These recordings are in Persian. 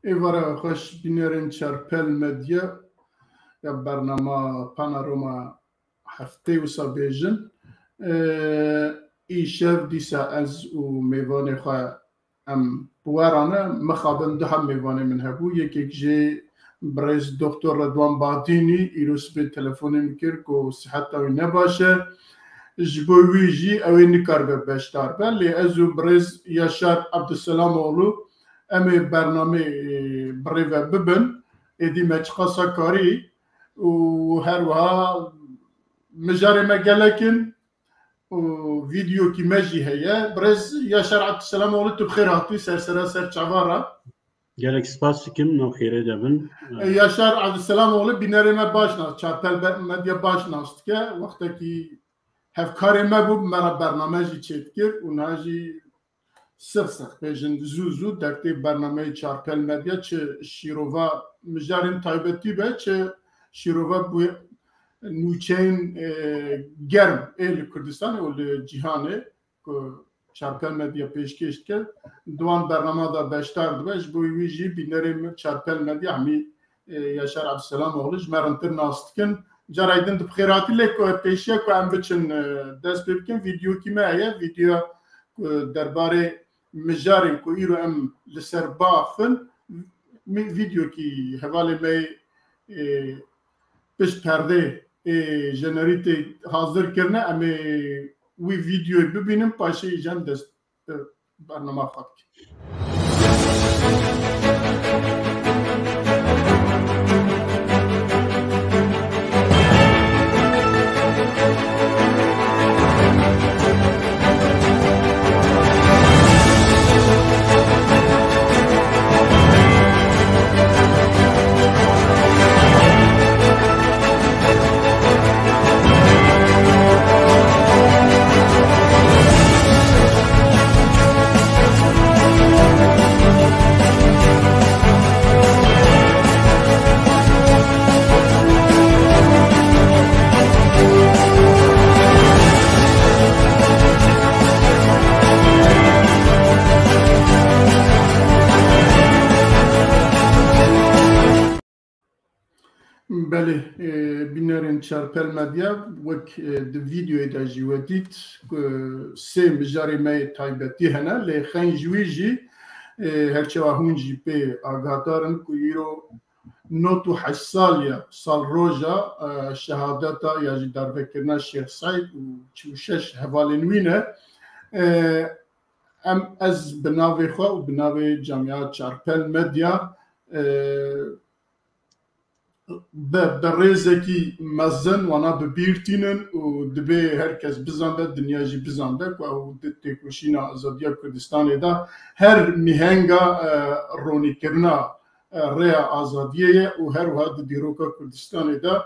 ایوارا خوش بینرین چرپل مدیا یا برنامه پانوراما هفته و سابیجن ای شب دیسا از و میوانه خواه ام بوارانه مخابن ده هم میوانه من هبو یکی جه برز دکتر رضوان باطینی ایروس به تلفونی میکر که صحت اوی نباشه جبوی جی اوی نکار به بشتار بلی ازو برز یاشار عبدالسلام اولو امی برنامه بریوه ببن ایدی مچقاسا کاری و هر وها مجاری مگلکن و ویدیو کی مجی هیا برز یاشار عبدالسلام اولو تو بخیر هاتی سرسرا سر چوارا گلک سپاس کم نو خیره دبن یاشار عبدالسلام اولو بیناری ما باشنا چارپل مدیا باشناست که وقتی که هفکاری ما بود مرا برنامه جی چید کرد و ناجی سخت پیشن زو در تی برنامه چارپل مدیا چه شیرووا مجارین تایبتی به چه شیرووا بوی نوچین گرم ایل کردستان و جهانه که چارپل مدیا پیشکش کرد دوان برنامه دا بشتار دوش بوی ویجی بینریم چارپل مدیا همی یاشار عبدالسلام اولش مرنتر ناستکن جرایدن بخیراتی لیکو پیشیا که ام بچن دست بکن ویدیو کی مایه ویدیو درباره مجارین که ایرو ام لسر باخن ویدیو کی حواله می پیش پرده جنریتی حاضر کرنه امی وی ویدیو ببینم پاشه ایجان دست برنامه خواهد بله بینرین چارپل مدیا وک د ویدیو دا جوادیت سه مجاری می تایبتی هنه لی خین جویجی هرچه هونجی به آگادارن که ایرو نوتو 8 سال روژا شهادتا یا جی در بکرنا شیخ سعید و 46 حوالینوینه ام از بناوی خواه و بناوی جامعه چارپل مدیا به ریزکی مزن وانا ببیرتینن و دبی هرکس بزنده دنیا جی بزنده و او تکوشینا آزادیا کردستان دا هر میهنگا رونی کرنا ریا آزادیه و هر وحد دیروکا کردستان دا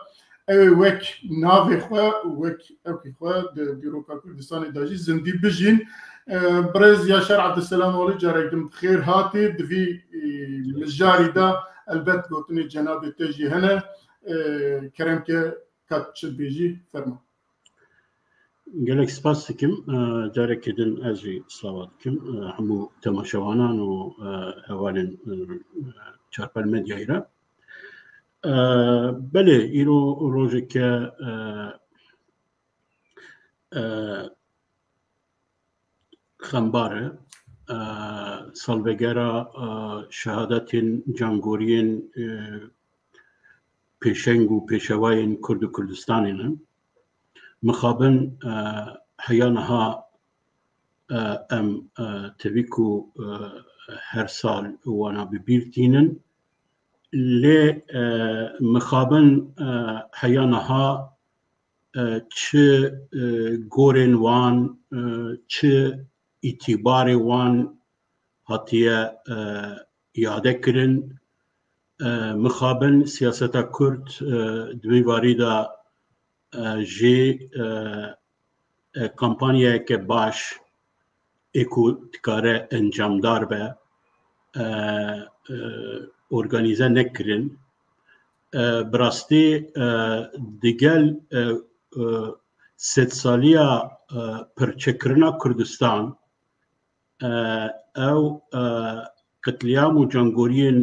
او وک ناوی خواه و وک اوکی خواه دیروکا کردستان دا جی زندی بجین برز یاشار عبدالسلام اولی جارکدم خیر هاتی دوی مجاری دا البته گوتنی جناب تجی هنه کرم که کات شد بیجی فرما گلک سپاس کم جاره کدن ازی سلامت کم همو تماشاوانان و حوالن چارپل مدیایی را بله ایرو روزه که خنباره سالبگرا شهادت جانگورین پیشنگ و پیشواین کرد و کردستانین مخابن حیانها ام تبیکو هر سال وانا ببیرتینن لی مخابن حیانها چه گورن وان چه اعتبار وان هاتیه یاده کرن مخابن سیاست کرد دوی واریدا جی کمپانیه که باش اکو تکاره انجامدار به ارگانیزه نکرن براستی دیگل ست سالیا پرچکرنا کردستان او قتليام و جانگورین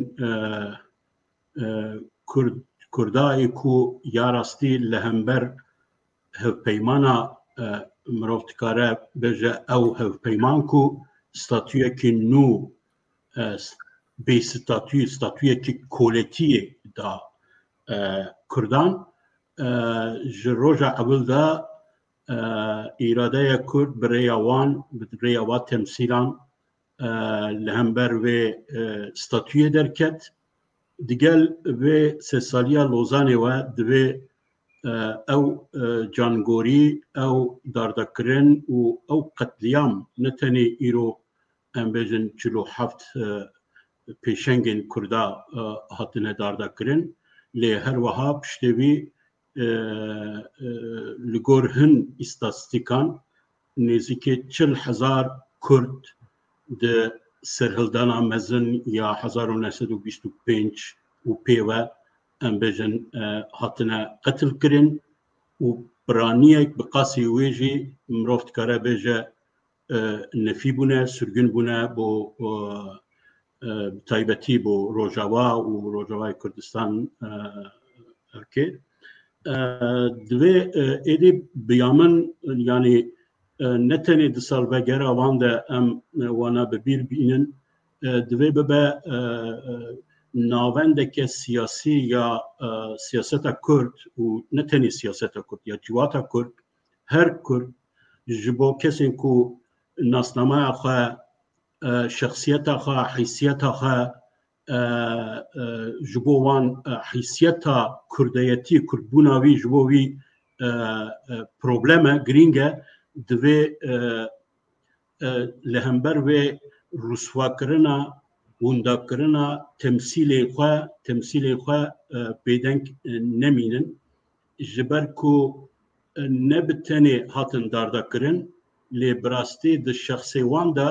کردایی کو یا راستی لهمبر هفپیمانا مروفتکاره بجه او هفپیمان کو ستاتویه که نو به ستاتویه که کولتیه دا کردان جروجا اول دا ایراده کرد برای وان تمثیلان لهمبر و ستاتویه درکت دیگل و سه سالیا لوزانه و دوی او جانگوری او داردکرین و او قتلیام نتنی ایرو ام بجن 47 پیشنگین کردا هاتنه داردکرین لی هر وها پشتوی لگور هن استاتستیکان نزدیکی 40,000 کرد ده سرهلدانا مزن یا 1925 و پیوه ام بجن هاتنه قتل کرن و برانیک بقاسی ویجی مروفت کاره بجه نفی بونه سرگن بونه بو تایبتی بو روجاوا و روجاوای کردستان که دوی ایدی بیامن یعنی نتنی دسال بگره وانده ام وانا ببیر بینن دوی ببه ناوندک سیاسی یا سیاست کرد و نتنی سیاست کرد یا جوات کرد هر کرد جبو کسی کو ناسنامه خواه شخصیت خواه حیثیت خواه جبو وان حیثیت کردیتی کردبوناوی جبووی پروبلمه گرینگه دوی لهمبر و رسوا کرنا وندا کرنا تمثیل خواه بیدنگ نمینن جبر کو نبتنی هاتن داردا کرن لی براستی ده شخصی واندا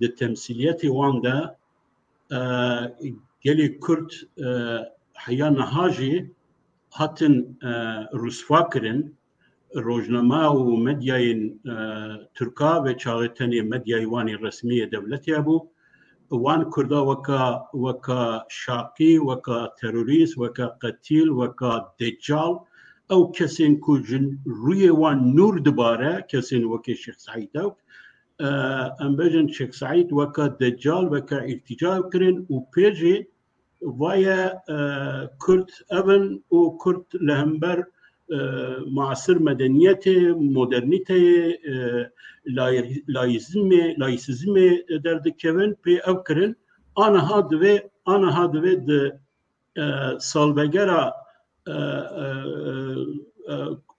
ده تمثیلیتی واندا گلی کرد حیان هاجی هاتن رسوا کرن روزنامه و مدیای ترکا و چاغتنی مدیای وانی رسمی دولتی ابو وان کردا وکا شاقی وکا تروریست وکا قتیل وکا دجال او کسین کو جن روی وان نور دباره کسین وکی شیخ سعید او ام بجن شیخ سعید وکا دجال وکا ارتجاع کرن و پیجی ویا کرد اون و کرد لهمبر معاصر مدنیت مدرنیته لایسیزم دردکوین پی او کرن آنها دوی ده سالبگره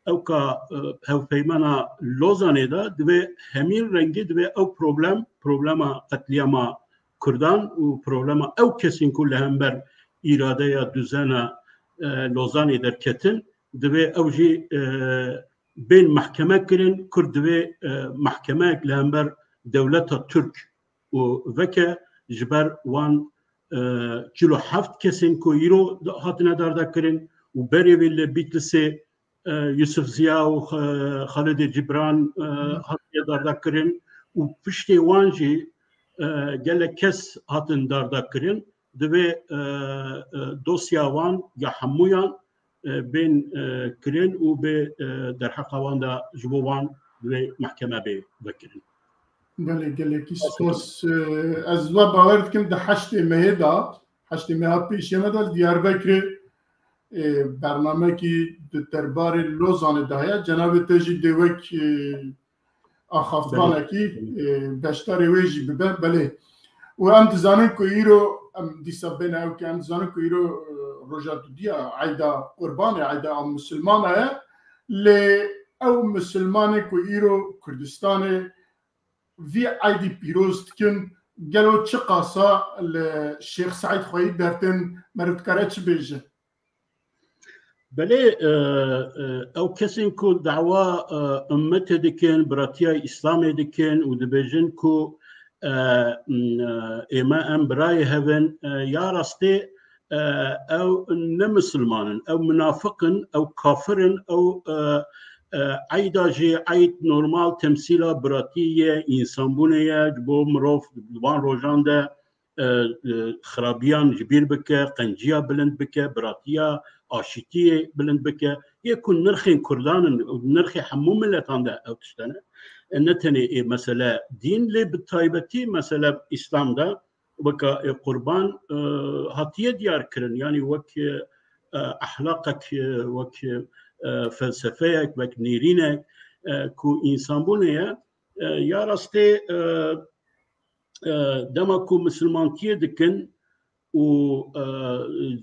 او که هفپیمانا لوزانه ده دوی همین رنگی دوی او پروبلم قتلیاما کردان و پروبلم او کسین که لهمبر اراده یا دوزانه لوزانه درکتن دوی اوجی بین محکمه کرن کرد دوی محکمه لهمبر دولت ترک و وکه جبر وان 47 کسین که ایرو هاتنه دارده کرن و بری ویل بیتلسی یوسف زیا و خالد جبران هاتنه دارده کرن و پشتی وانجی گله کس هاتن دارده کرن دوی دوسیا وان یا همویان بین کرن و به در حق وان دا جبوان به محکمه بکرن. بله گله کیسوس از و باور کم ده 8 مه دا 8 مه پیش مدال دیاربکر برنامه کی دربار لوزان دایا جناب تجی دوک آخافتوانه کی بشتاری ویجی ببه بله و ام تزانن که ایرو ام دیسا بین او که ام تزانن که ایرو رجات دیا عیدا قربان عیدا مسلمانه لی او مسلمانه که ایرو کردستان وی عیدی پیروست کن گلو چه قاسا لشیخ سعید خواهی درتن مردکاره چه بیجه؟ بله او کسی که دعوا امت دکن براتیا اسلام دکن و دبیجن که اما ام برای هون یا راسته او نمسلمانن او منافقن او کافرن او عیدا جی عید نورمال تمثیل براتیه انسان بونه بو مروف دوان روژان ده خرابيان جبير بك قنجيا بلند بك براتيا آشيتي بلند بك يكون نرخي كردان نرخي حموم ملتان ده أو تشتنا نتني مسألة دين لي بالطيبتي مسألة إسلام ده وكا قربان هاتيه ديار كرن يعني وك أخلاقك وك فلسفيك وك نيرينك كو إنسان بونيا يا راستي دمكو مسلمانتيه دكن و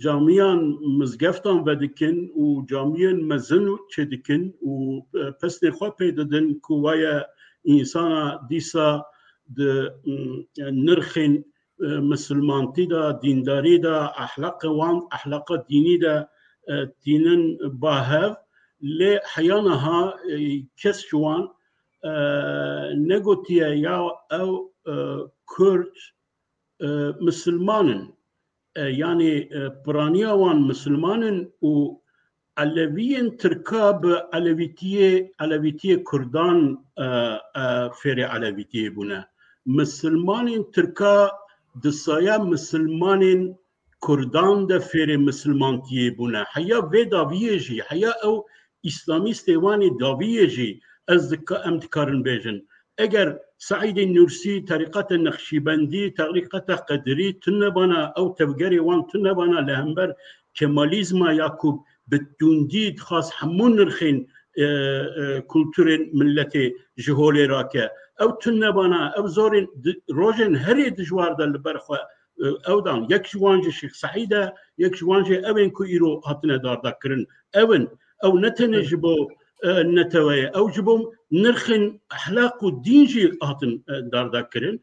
جامعان مزگفتان بدکن و جامعان مزن چدکن و پس نخواه پیدادن کوایا انسان دیسا د نرخین مسلمانتی دا دینداری دا اخلاق وان اخلاق دینی دا دینن باهف لی حیانها کس شوان نگوتیه یا او کرد مسلمانن يعني برانياوان مسلمانن و علويين تركاب علويتيه كردان فيري علويتيه بنا مسلمانين تركا دسايا مسلمانين كردان دا فيري مسلمانتيه بنا حيا في داويجي حيا او اسلاميستي واني داويجي از امتكارن بيجن اگر سعيد النورسي طريقة النقشبندي طريقة قدري تنبانا او تفجري وان تنبانا لهمبر كماليزم ياكوب بالتنديد خاص حمون نرخين كولتورين ملتي جهولي راكا او تنبانا او زورين روجن هري دجوار دا البرخوا او دان يك جوانجي شيخ سعيدة يك جوانجي اوين كو ايرو هاتنا دار داكرن اوين او نتنجبو نتويا او جبوم نرخن اخلاق الدين جي هاتن دار داكرن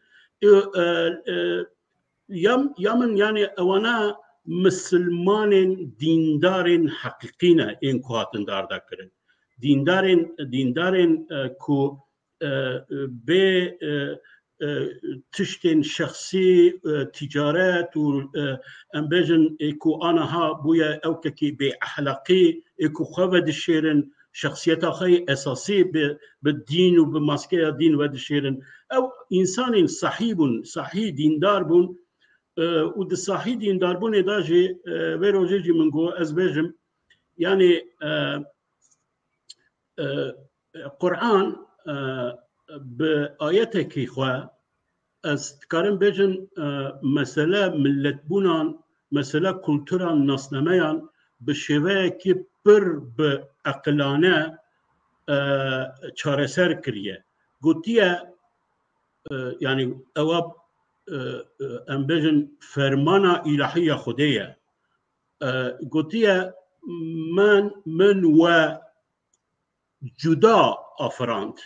يمن يعني اوانا مسلمان ديندارين حقيقينا ان كو هاتن دار داكرن ديندارين كو ب تشتين شخصي تجارات و امبيجن اكو انا ها بويا او كي باخلاقي اكو خفد الشيرن شخصيتها خي اساسي بالدين وبماسكه الدين ودشيرن او انسان صحي ديندار بون ود صحي ديندار بون داجي ويروجي من جو ازبجم يعني قرآن بآياتك خوا از كارم بيجن مسألة ملت بونان مسألة كولتورا ناسنميان بشوه كي بر بعقلانه چارەسەر کریه گوتیه يعني اواب ام بيجن فرمانا الهی خديه گوتیه من و جدا افراند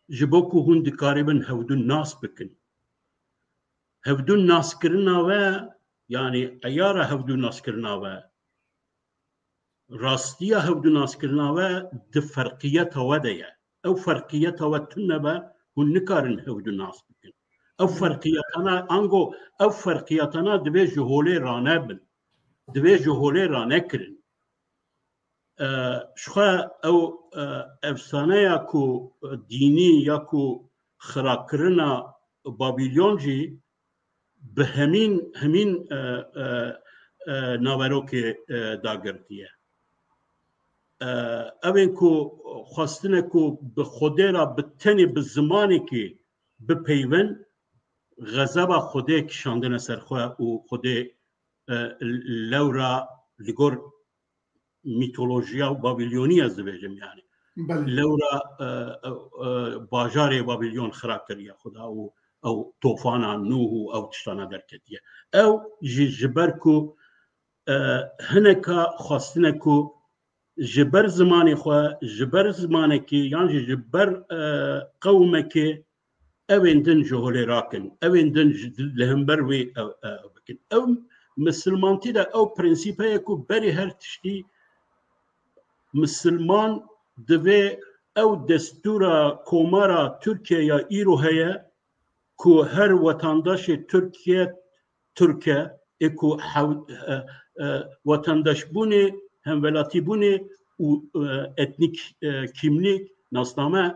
جبوكو هون دكاربن هودون ناس بكن هودون ناس كرنا و يعني ايارا هودون ناس كرنا و راستيا هودون ناس كرنا و دفرقيتها وديا او فرقيتها وتنبا هون نكارن هودون ناس بكن او فرقيتنا انغو او فرقيتنا دبي جهولي رانبن دبي جهولي رانكرن شخا او افسانه ياكو ديني ياكو خراكرنا بابليونجي بهمين ناوروك داگرتيه اوينكو خواستنكو بخوديرا بتني بالزماني كي بپيون غضب خوده کشاندن سرخواه و خوده لورا لگور میتولوژیا بابلیونی از بجم يعني لورا باجار بابلیون خراب کریه خدا او طوفان نوح او تشتانا درکتیه او جبرکو هنکا خواستنکو جبر زمانی خواه جبر زمانی که یعنی جبر قومکی اویندن جهولی راکن اویندن لهمبر وی او بکن او مسلمانتی دا او پرنسیپه کو بری هر تشتی مسلمان دوی او دستورا کومارا ترکیه یا ایرو هیا کو هر وطنداش ترکیه اکو وطنداش بونه هم ولاتی بونه و اتنیک کیملیک ناسنامه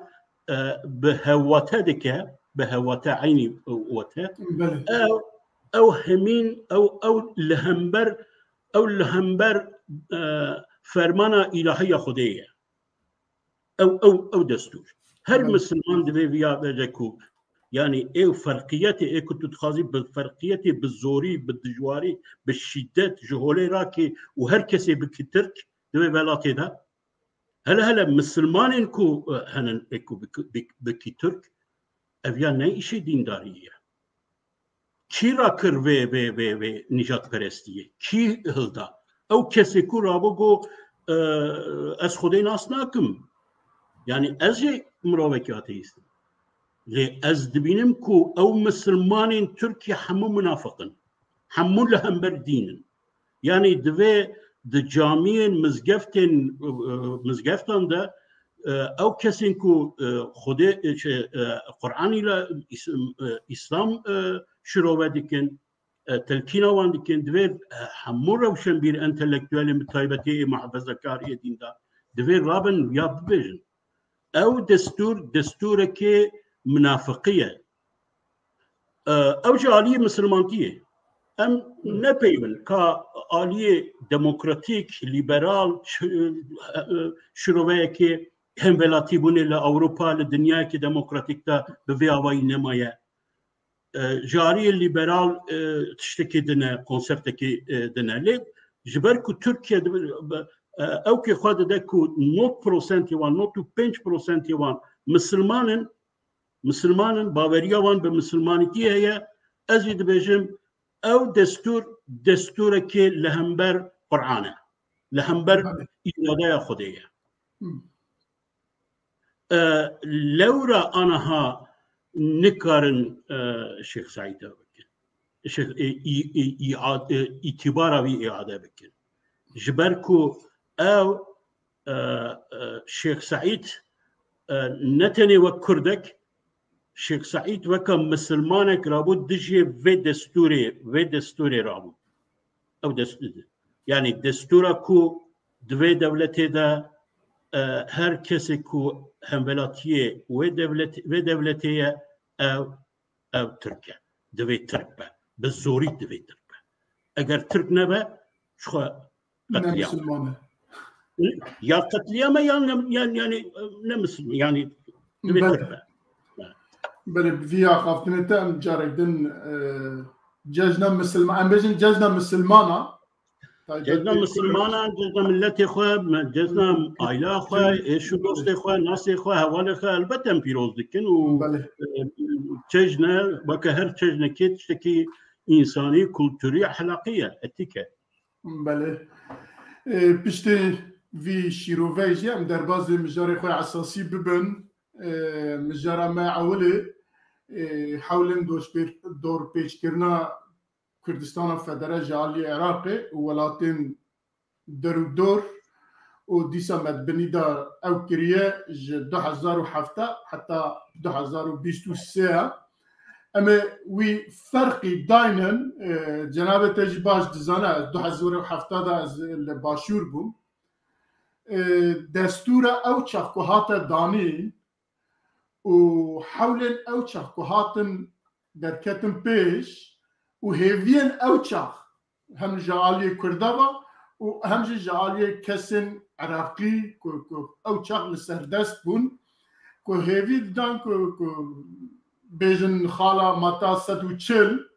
به هواته دکه به هواته عینی وته او او همین او لهمبر فرمانه الهی خدایه او دستور هر مسلمان دوی ویا بجکو يعني ايه فرقية ايه كنت تخازي بالفرقية بالزوري بالدجواري بالشدة جهولي راكي وهر كسي بكترك دوي بلاتي ده هلا مسلمان انكو هنن اكو بكترك افيا نايشي ديندارية كي راكر في نجات پرستية كي هلدا او كسي كو رابوغو از خودي ناس ناكم يعني ازي مروكي اتيست لي از دبينم كو او مسلمانين تركيا حمو منافقن حمو لهم بردين يعني دوي د جامعين مزگفتن ده او كسين كو خود قرآن الى اسلام شروع ديكن تلكينا وان ديكن دوي حمو روشن بير انتلكتوالي متايبتي محافظة كارية دين ده دوي رابن يا ببجن او دستور كي منافقية او جالية مسلمانتية ام نبيمن كآلية ديمقراطيك ليبرال شروعية كي هم ولاتي بوني لأوروبا لدنيا كي ديمقراطيك تا بفياوي نمايا جالية ليبرال تشتكي دنا كونسبت كي دنا لي جبركو تركيا او كي خاد داكو 0% يوان 0.5% يوان مسلمان باوريا وان بمسلمانيتي هي ازيد بجم او دستور كي لهمبر قرآن لهمبر إرادة خديه لورا انها نكارن شيخ سعيد شيخ اعتبارا في اعاده بكن جبركو او شيخ سعيد نتني وكردك شيخ سعيد وكم مسلمانك رابط دجي في دستوري رابط او دستور يعني دستورا كو دوي دولتي دا هر كسي كو همولاتيه و دولتي او تركيا دوي ترك بالزوري دوي ترك اگر ترك نبا شو قتليام يا قتليام يعني نمسلم يعني دوي ترك بله بفيا خافتنتم جاردن جزنا مسلمان بيجن جزنا مسلمانا جزنا ملتي خو جزنا عائله خو ايش دوست خو ناس خو حواله خو البته پیروز دکن و جزنا وكهر جزنا كي انساني كولتوري اخلاقيه اتيكه بله بيشتي في شيروفيجي ام درباز مجاري خو اساسي ببن مجارا ما عولي حولن دور پیش کرنا کردستان فدرال جالی عراقی و ولاتین دور و دیسا مدبنی دا او کریه 2007 حتی 2023 اما وی فرقی داینن جناب تجباش دزانه 2007 دا از باشور بوم دستور او چفکوهات دانی و حول اوچخ كهاتن دركتن بيش وهيفين اوچخ هم جالي كردوا وهم جالي كسن عراقي اوچخ لسردست بون كو هيفي دان كو بيجن خالا ماتا سدو چل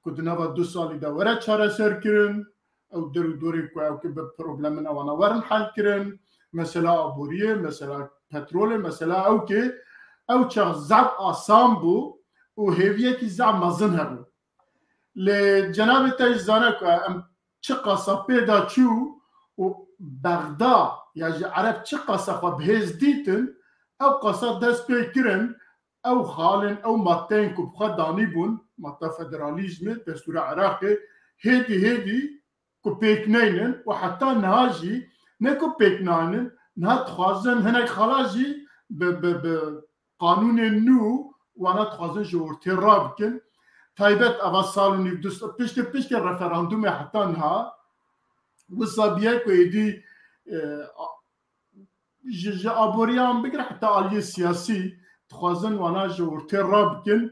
كو دنوا 2 سالي دا ورا چاره سر كرن او دوري كو او كب بروبلمنا وانا ورن حل كرن مثلا ابوريه مثلا بترول مثلا او كي او چه زب آسان بو و هیویه که زب مزن هبو لجناب تجزانه که ام چه قصه پیدا چو و بغدا یا عرب چه قصه خواه بهز دیتن او قصه دست پی کرن او خالن او ماتین که بخواه دانی بون ماتا فدرالیزم دستور عراقی هیدی که پیک نینن و حتی نهاجی نه که پیک نینن نه تخوازن هنک خالاجی قانون نو وانا تخوازن جورتي رابكن تايبت اوا سالو نيفدوس بيشك رفراندوم حتى نها وصابيه كويدي ابوريان بقرا حتى علي سياسي تخوازن وانا جورتي رابكن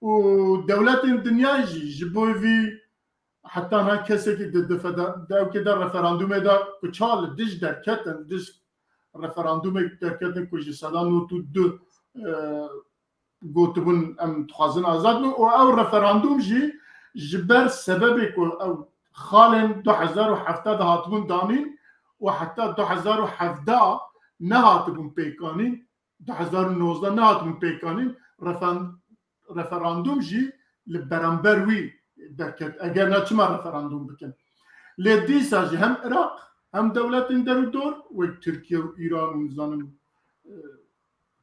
ودولات الدنيا جبوا في حتى هنا كسي داو كده رفراندوم دا كشال دش دركتن دش رفراندوم دركتن كوجي سالانو تو دو قوتبون ام تخازن آزاد او رفراندوم جبر سببك او خالن 2007 هاتبون دانين وحتى 2017 نهاتبون بيكانين 2019 نهاتبون بيكانين رفراندوم لبرانبروي دركت اگر نچما رفراندوم بکن لدیسا هم عراق هم دولت درو دور و ترکیه و ایران و نظام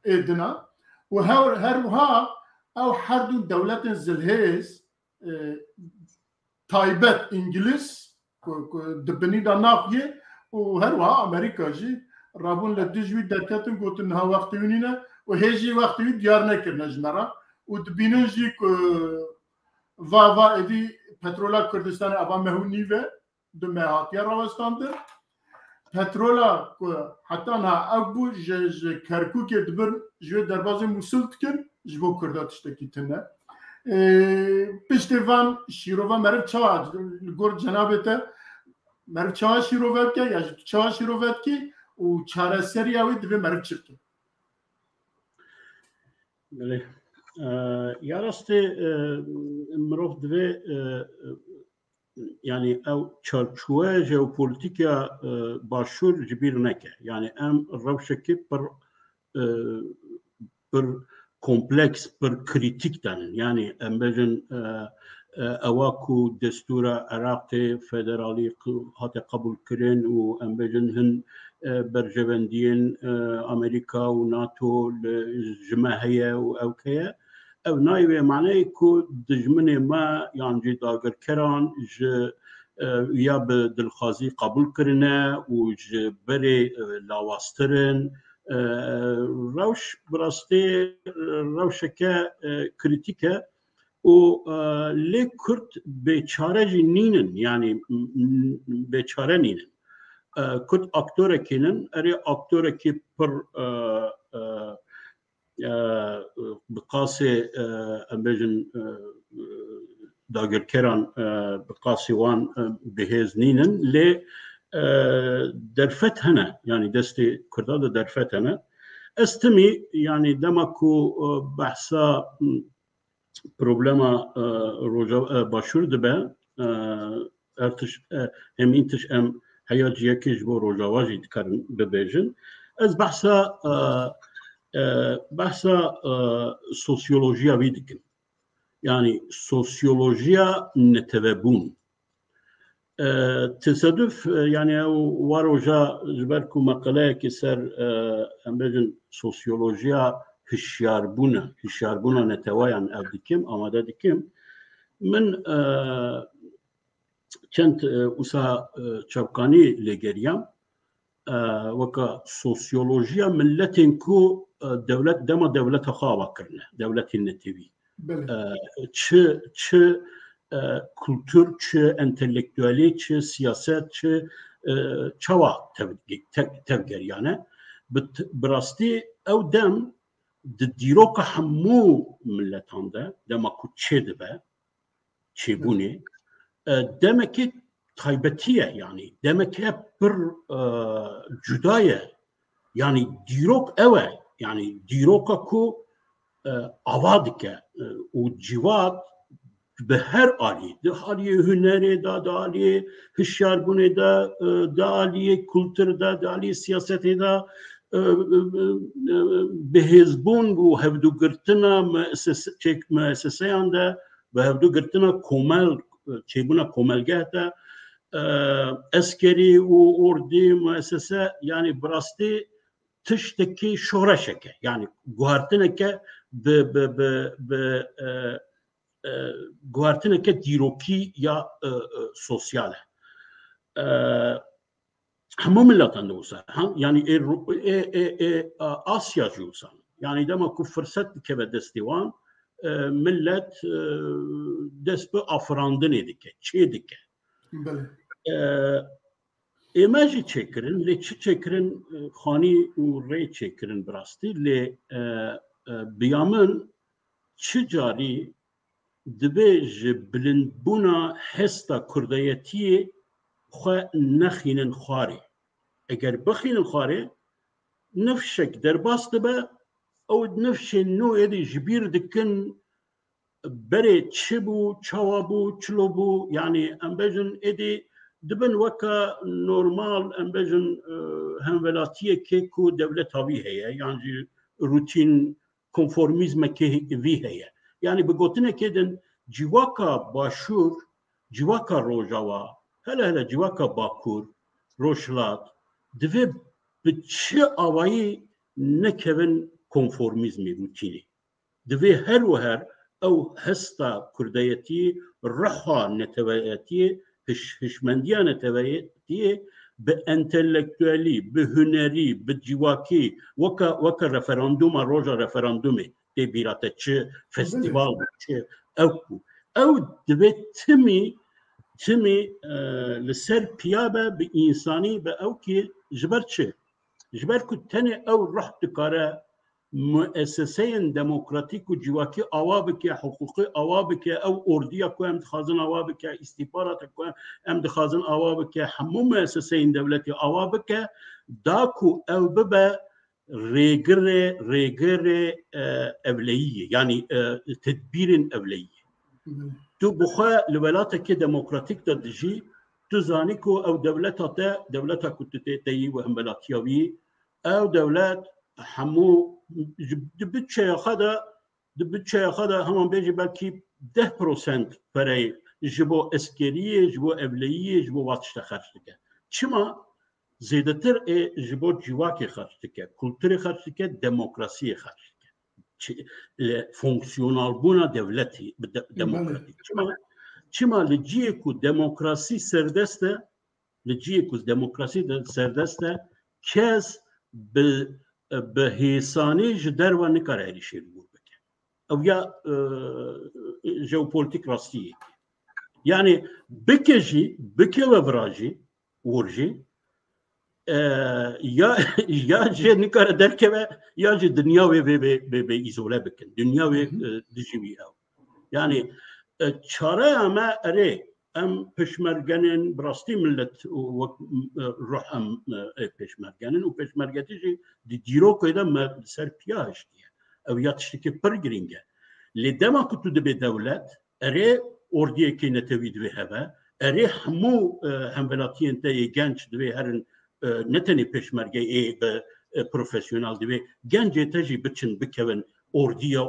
ادنا و هروها او هر دو دولت زلهیز تایبت انگلیس دبنی دا ناقیه و هروها امریکا رابون لدیجوی درکتن گوتن ها وقتی ونینه و هیجی وقتی دیار نکرنه جمرا و دبینن که و ادی پترولا کردستان ابا مهونی و دو مهاتیا راوستانده پترولا حتی نه ابو ج کرکوک دبر جو درباز موسول تکن جبو کرداتش تکیتنه پشتوان شیروان مرد چاوا گور جنابته مرد چاوا شیروات که یا چاوا شیروات کی و چاره سری اوی دو مرد چرکی بله یا راستی مروف دوی يعني او چارچوه جیوپولیتیکا باشور جبیر نکه يعني ام روشکی پر کمپلکس پر کریتیک دانن يعني ام بجن اواکو دستور عراق فدرالی هات قبول کرن و ام بجن هن برجوندین امریکا و ناتو جماهیه و اوکیه او نایوه معنی که دجمن ما يعني جي داگر کران یا به دلخوازی قبول کرنه و بری لاواسترن روش براستی روشکه کریتیکه و لی کرد بیچاره جی نینن يعني بیچاره نینن کرد اکتوره کینن اری اکتوره کی پر بقاسي امبجن داگر کران بقاسي وان بهز نينن ل درفت هنا يعني دستي كرداد درفت هنا استمي يعني دمكو بحثا بروبلما روجا باشور دبا ارتش همينتش ام حياجي كيش بو روجا واجي تكرن ببيجن از بحثا سوسيولوجيا بيدكن يعني سوسيولوجيا نتبون تصادف يعني واروجا جبركو مقاله كسر امبجن سوسيولوجيا هشياربونا نتوايان ابدكم اماده دكم من كنت وسا شبقاني لجريام وكا سوسيولوجيا ملتين كو دولت دما دولت خاوة كرنا دولت النتيبي چه كولتور چه انتلكتوالي چه سياسات چه چوا تفجر يعني براستي او دم ديروكا حمو ملتان ده دما كو چه دبا چه بوني دمكي تايبتيه يعني دمكي بر جدايه يعني ديروك اوه يعني ديروكا كو اوادك وجوات بهر آلي ده آلي هنري ده آلي هشياربوني ده آلي كولتر ده آلي سياسة ده بهزبون و هفدو قرتنا مؤسسيان ده بهفدو قرتنا كومال چيبونا كومالگه ده اسكري و اردي مؤسسة يعني براستي تشتكي شورشكه يعني قهرتنك قهرتنك ديروكي يا سوسياله همو ملتان دوسا يعني آسيا جوسا يعني دما كو فرصت كبه دستيوان ملت دست به افراندنه دکه چه دکه ایماجی چکرن لی چه چکرن خانی و ری چکرن براستی لی بیامن چه جاری دبي جبلندبونا حستا كرديتي خو نخين خواري اگر بخين خواري نفشك درباس دبا او نفش نو ادي جبير دكن بري تشبو تشوابو تشلوبو يعني امبجن ادي دبن وكا نورمال امبجن همولاتيه كيكو دولة طبيعية هي يعني روتين كونفورميزم كي في هي يعني بقولتنا كده جواكا باشور جواكا روجاوا هلا جواكا باكور روشلات دفي بتشي اواي نكبن كونفورميزم روتيني دفي هر وهر او هستا كرديتي رخا نتوياتي هشمنديا نتوياتي بانتلكتوالي بهنري بجواكي وكا رفراندوم روجا رفراندومي دي بيراتتش فستيفال او دبي تمي لسر بيابا بإنساني بأوكي جبر كتني او رحت كاره مؤسسين ديمقراطيك وجواكي اوابك حقوقي اوابك او ارديا كو ام خازن اوابك استخبارات كو ام خازن اوابك حمو مؤسسين دولتي اوابك داكو او ببا ريغر اوليه يعني تدبير اوليه تو بخا الولايات ديمقراطيك تدجي تزانيكو او دولتا كنت تي وهم بلاتياوي او دولات حمو دبتشي خدا همان بيجي بالكي 10% فري جبو اسكريه جبو اوليه جبو واتش تخرجتك چما زيادتر جبو جواكي خرجتك كولتوري خرجتك ديمقراطيه خرجتك فونكسيونال بونا دولتي ديمقراطي چما لجيكو ديمقراطي سردسته لجيكو ديمقراطي سردسته كاس بهيساني جدر ونكار هذه الشيء بك او يا جيوبوليتيك راستيه يعني بكي وفراجي ورجي يا جي نكار دركبه يا جي دنياوي بي ايزولا بكن دنياوي دجوي او يعني چاره ما اري ام پشمرگنن براستی ملت روح ام پشمرگنن و پشمرگتی جی دیرو کویدا ما سر پیاش دیه او یاتشتکی پرگرینگه لدما کتو دبی دولت اره اردیه که نتوی دوی هوا اره همو همولاتین تایی گنج دوی هرن نتنی پشمرگه ای پروفیسیونال دوی گنج تجی بچن بکون اردیا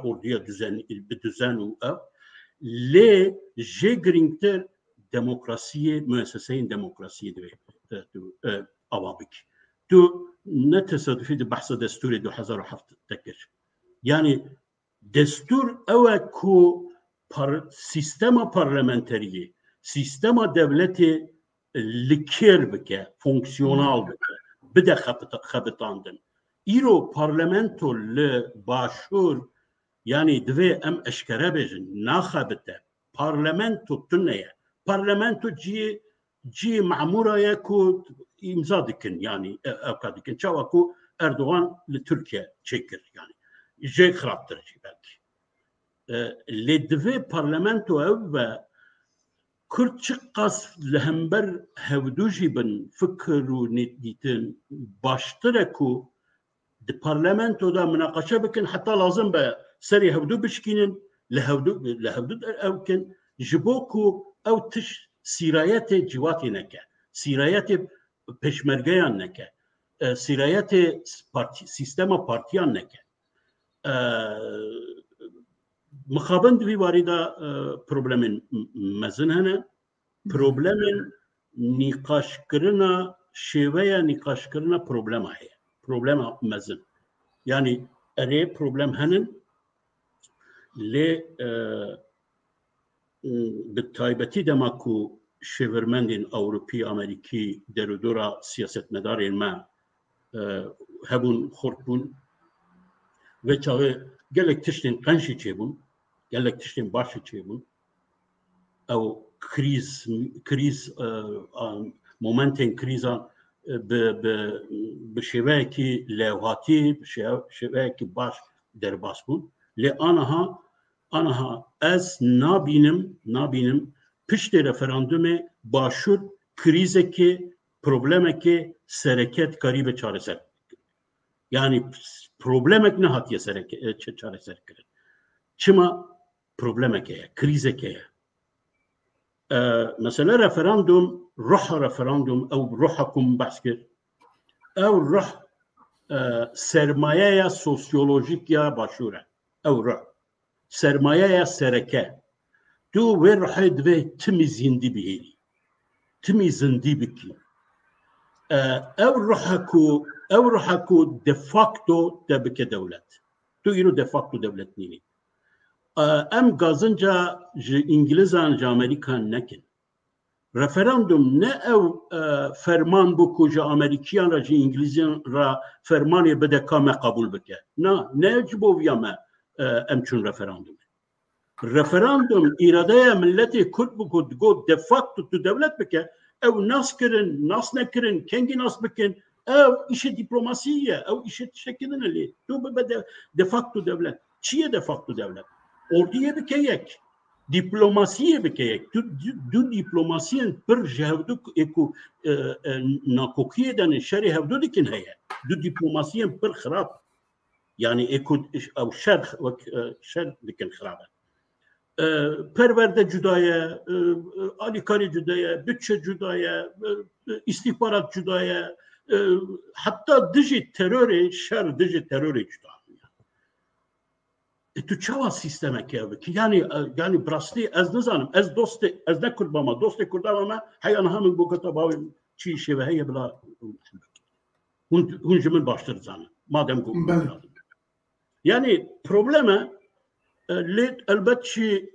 بدوزن و او لی جی گرینگتر ديمقراطيه مؤسسين ديمقراطيه اوابك تو نتصادفي بحث دستوري 2007 تذكر يعني دستور اوكو سيستما بارلمانتريه سيستما دولتي لكير بك فونكسيونال بك بدا خبطاندن ايرو بارلمانتو لباشور يعني دوي ام اشكره بجن ناخبته بارلمانتو تنيه بارلمانتو جي معموره يكو امضا دكن يعني اكادكن شاوكو اردوغان لتركيا تشكر يعني جي خرابتر جي بالكي لي دفي بارلمانتو او كرتش قاس لهمبر هودوجي بن فكر ونيتن باشتركو دي بارلمانتو دا مناقشه بكن حتى لازم بسري هودو بشكينن لهودو او كن جبوكو او تش سيرايات جواتي نكا سيرايات پشمرگيان نكا سيرايات سيستما بارتيان نكا مخابند في واردا بروبلمن مزن هنا بروبلمن نقاش كرنا شوية نقاش كرنا بروبلم هي بروبلم مزن يعني اري بروبلم هنن ل بالتايبتي دماكو شيفرمندين اوروبي امريكي درودورا سياست مدارين ما هبون خوربون وچاوي گلک تشتين قنشي چيبون گلک تشتين باشي چيبون او كريز مومنتين كريزا بشباكي لوهاتي بشباكي باش درباس بون لانها آنها از نابینم پشت رفراندوم باشور کریزه که پروبلمه که سرکت کاری به چاره سر، یعنی پروبلمه که نهاتیه چه چاره سر کرد چما پروبلمه که کریزه که مثلا رفراندوم او روحكم بحث کرد او روح سرمایه سوسیولوژیک یا باشوره او روح سرمایه سرکه تو وی روحی دوی تمی زندی بهیری تمی زندی بکی او روحكو دفاکتو دبک دولت تو ایرو دفاکتو دولت نینی ام گازنجا انگلیزان جا امریکان نکن رفراندوم نه او فرمان بکو جا امریکیان را جا انگلیزیان را فرمانی بده کامه قبول بکه نه جبو ویامه ام چون رفراندوم اراده ملت کرد بکو دگو دفاکتو تو دولت بکه او ناس نکرن کنگی ناس بکن او ایش دیپلوماسیه او ایش تشکلن لی تو بده دفاکتو دولت چیه دفاکتو دولت؟ اردیه بکه یک دیپلوماسیه بکه یک دو دیپلوماسیان پر جهودو اکو ناکوکیه دن شری هفدو دکن هیا دو دیپلوماسیان پر خراب یعنی اکو او شر دکن خرابه پرورده جدایه آلیکاری جدایه بچه جدایه استخبارات جدایه حتی دژی ترور شر دژی ترور جدا تو چه سیستمه که یعنی براستی از نزانم از نکرد با ما دوست کرده ما حیان همین بوکتا باوی چی شبهه بلا هون جمن باشتر زانم مادم گفت یعنی پروبلمه لیت البته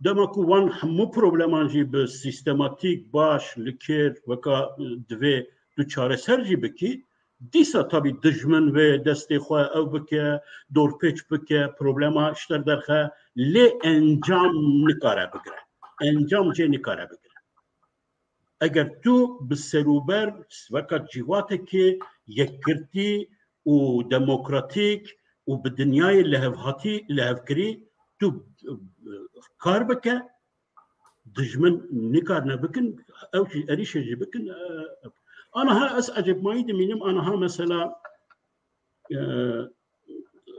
دماکو وان همو پروبلمانجی به سیستماتیک باش لکر وکا دوی دو چاره سرجی بکی دیسا تابی دجمن و دستی خواه او بکه دور پیچ بکه پروبلما اشتر درخه لی انجام نکاره بگره انجام جه نکاره بگره اگر تو بسروبر وکا جیواته که یکرتی و دموکراتیک و به دنیای لهفکری تو کار بکه دجمن نکار نبکن او اریشه جی بکن انا ها اسعجب ما يدمينم انا ها مثلا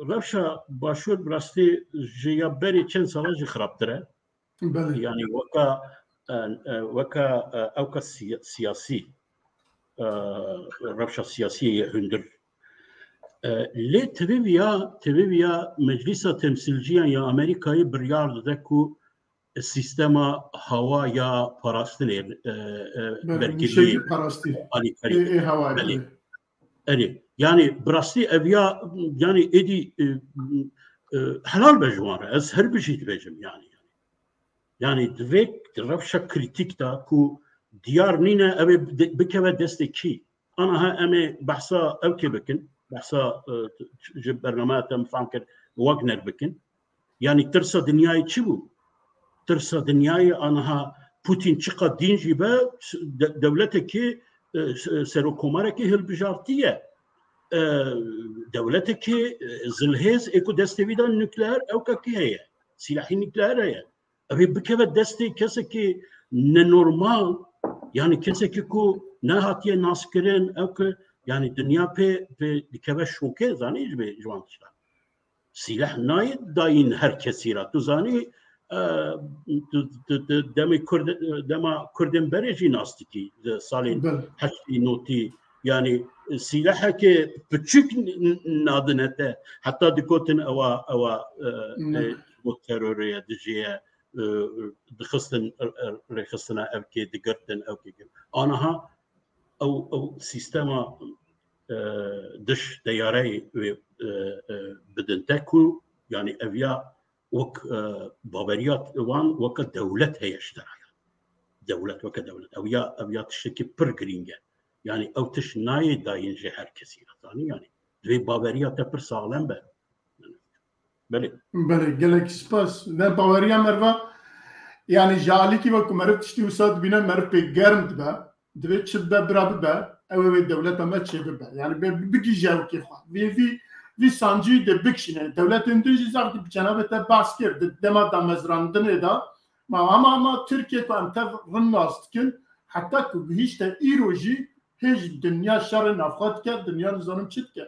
رفشا باشور براستي جيابري چند سالا جي خراب تره يعني وكا اوكا سياسي رفشا سياسي هندر لي تبيبيا مجلس تمثيلجيا يا امريكاي بريار دكو السيستم هوا یا پاراستنه برگیری پاراستی هوا یعنی براستی اویا یعنی ادی حلال بجواره از هر بجید بجم یعنی دویک رفش کریتیک دا کو دیار نینه او بکوه دست کی انا ها امه بحثا او که بکن بحثا جب برنامه هم فهم کرد واگنر بکن یعنی ترسا دنیای چی بود ترسا دنیای آنها پوتین چقدر دینجی به دولت که سروکوماره که هل بجارتیه دولت که زلهز اکو دستویدان نوکلئر او که هیه سلاحی نوکلئر هیه اوی بکه دستی کسی که ننورمال یعنی کسی که کو نهاتیه ناس کرن او که یعنی دنیا په دکه شوکه زانیج به جوان شد سلاح ناید داین هر کسی را تو زانی دما کردن برجی ناستیکی سالین هشتی نوتی یعنی سلاحه که بچک نادنته حتی دکوتن او تروریه دجیه دخستن رخصنا او که دگرتن او که آنها او سیستما دش دیاره بدن تکو یعنی اویا وك بابريات وان وك دولت هي اشتراك دولت وك دولت او يا تشكي برجرينجا يعني او تش ناي داين جهر كثير ثاني يعني زي بابريات بر سالم بله قالك سباس ده بابريا مرفا يعني جالي كي وك مرف تشتي وساد بينا مرف بجرم تبا دبي تشد براب با او الدوله ما تشد با يعني بيجي جاو كي في في سانجي د بكشنه دولت اندونيسيا زاغ بجنابه باسكر دما دمزران دنيدا ما تركيا كان ترناستكن حتى كبهيش تا ايروجي هيج دنيا شر نفخت كه دنيا نظام چت كه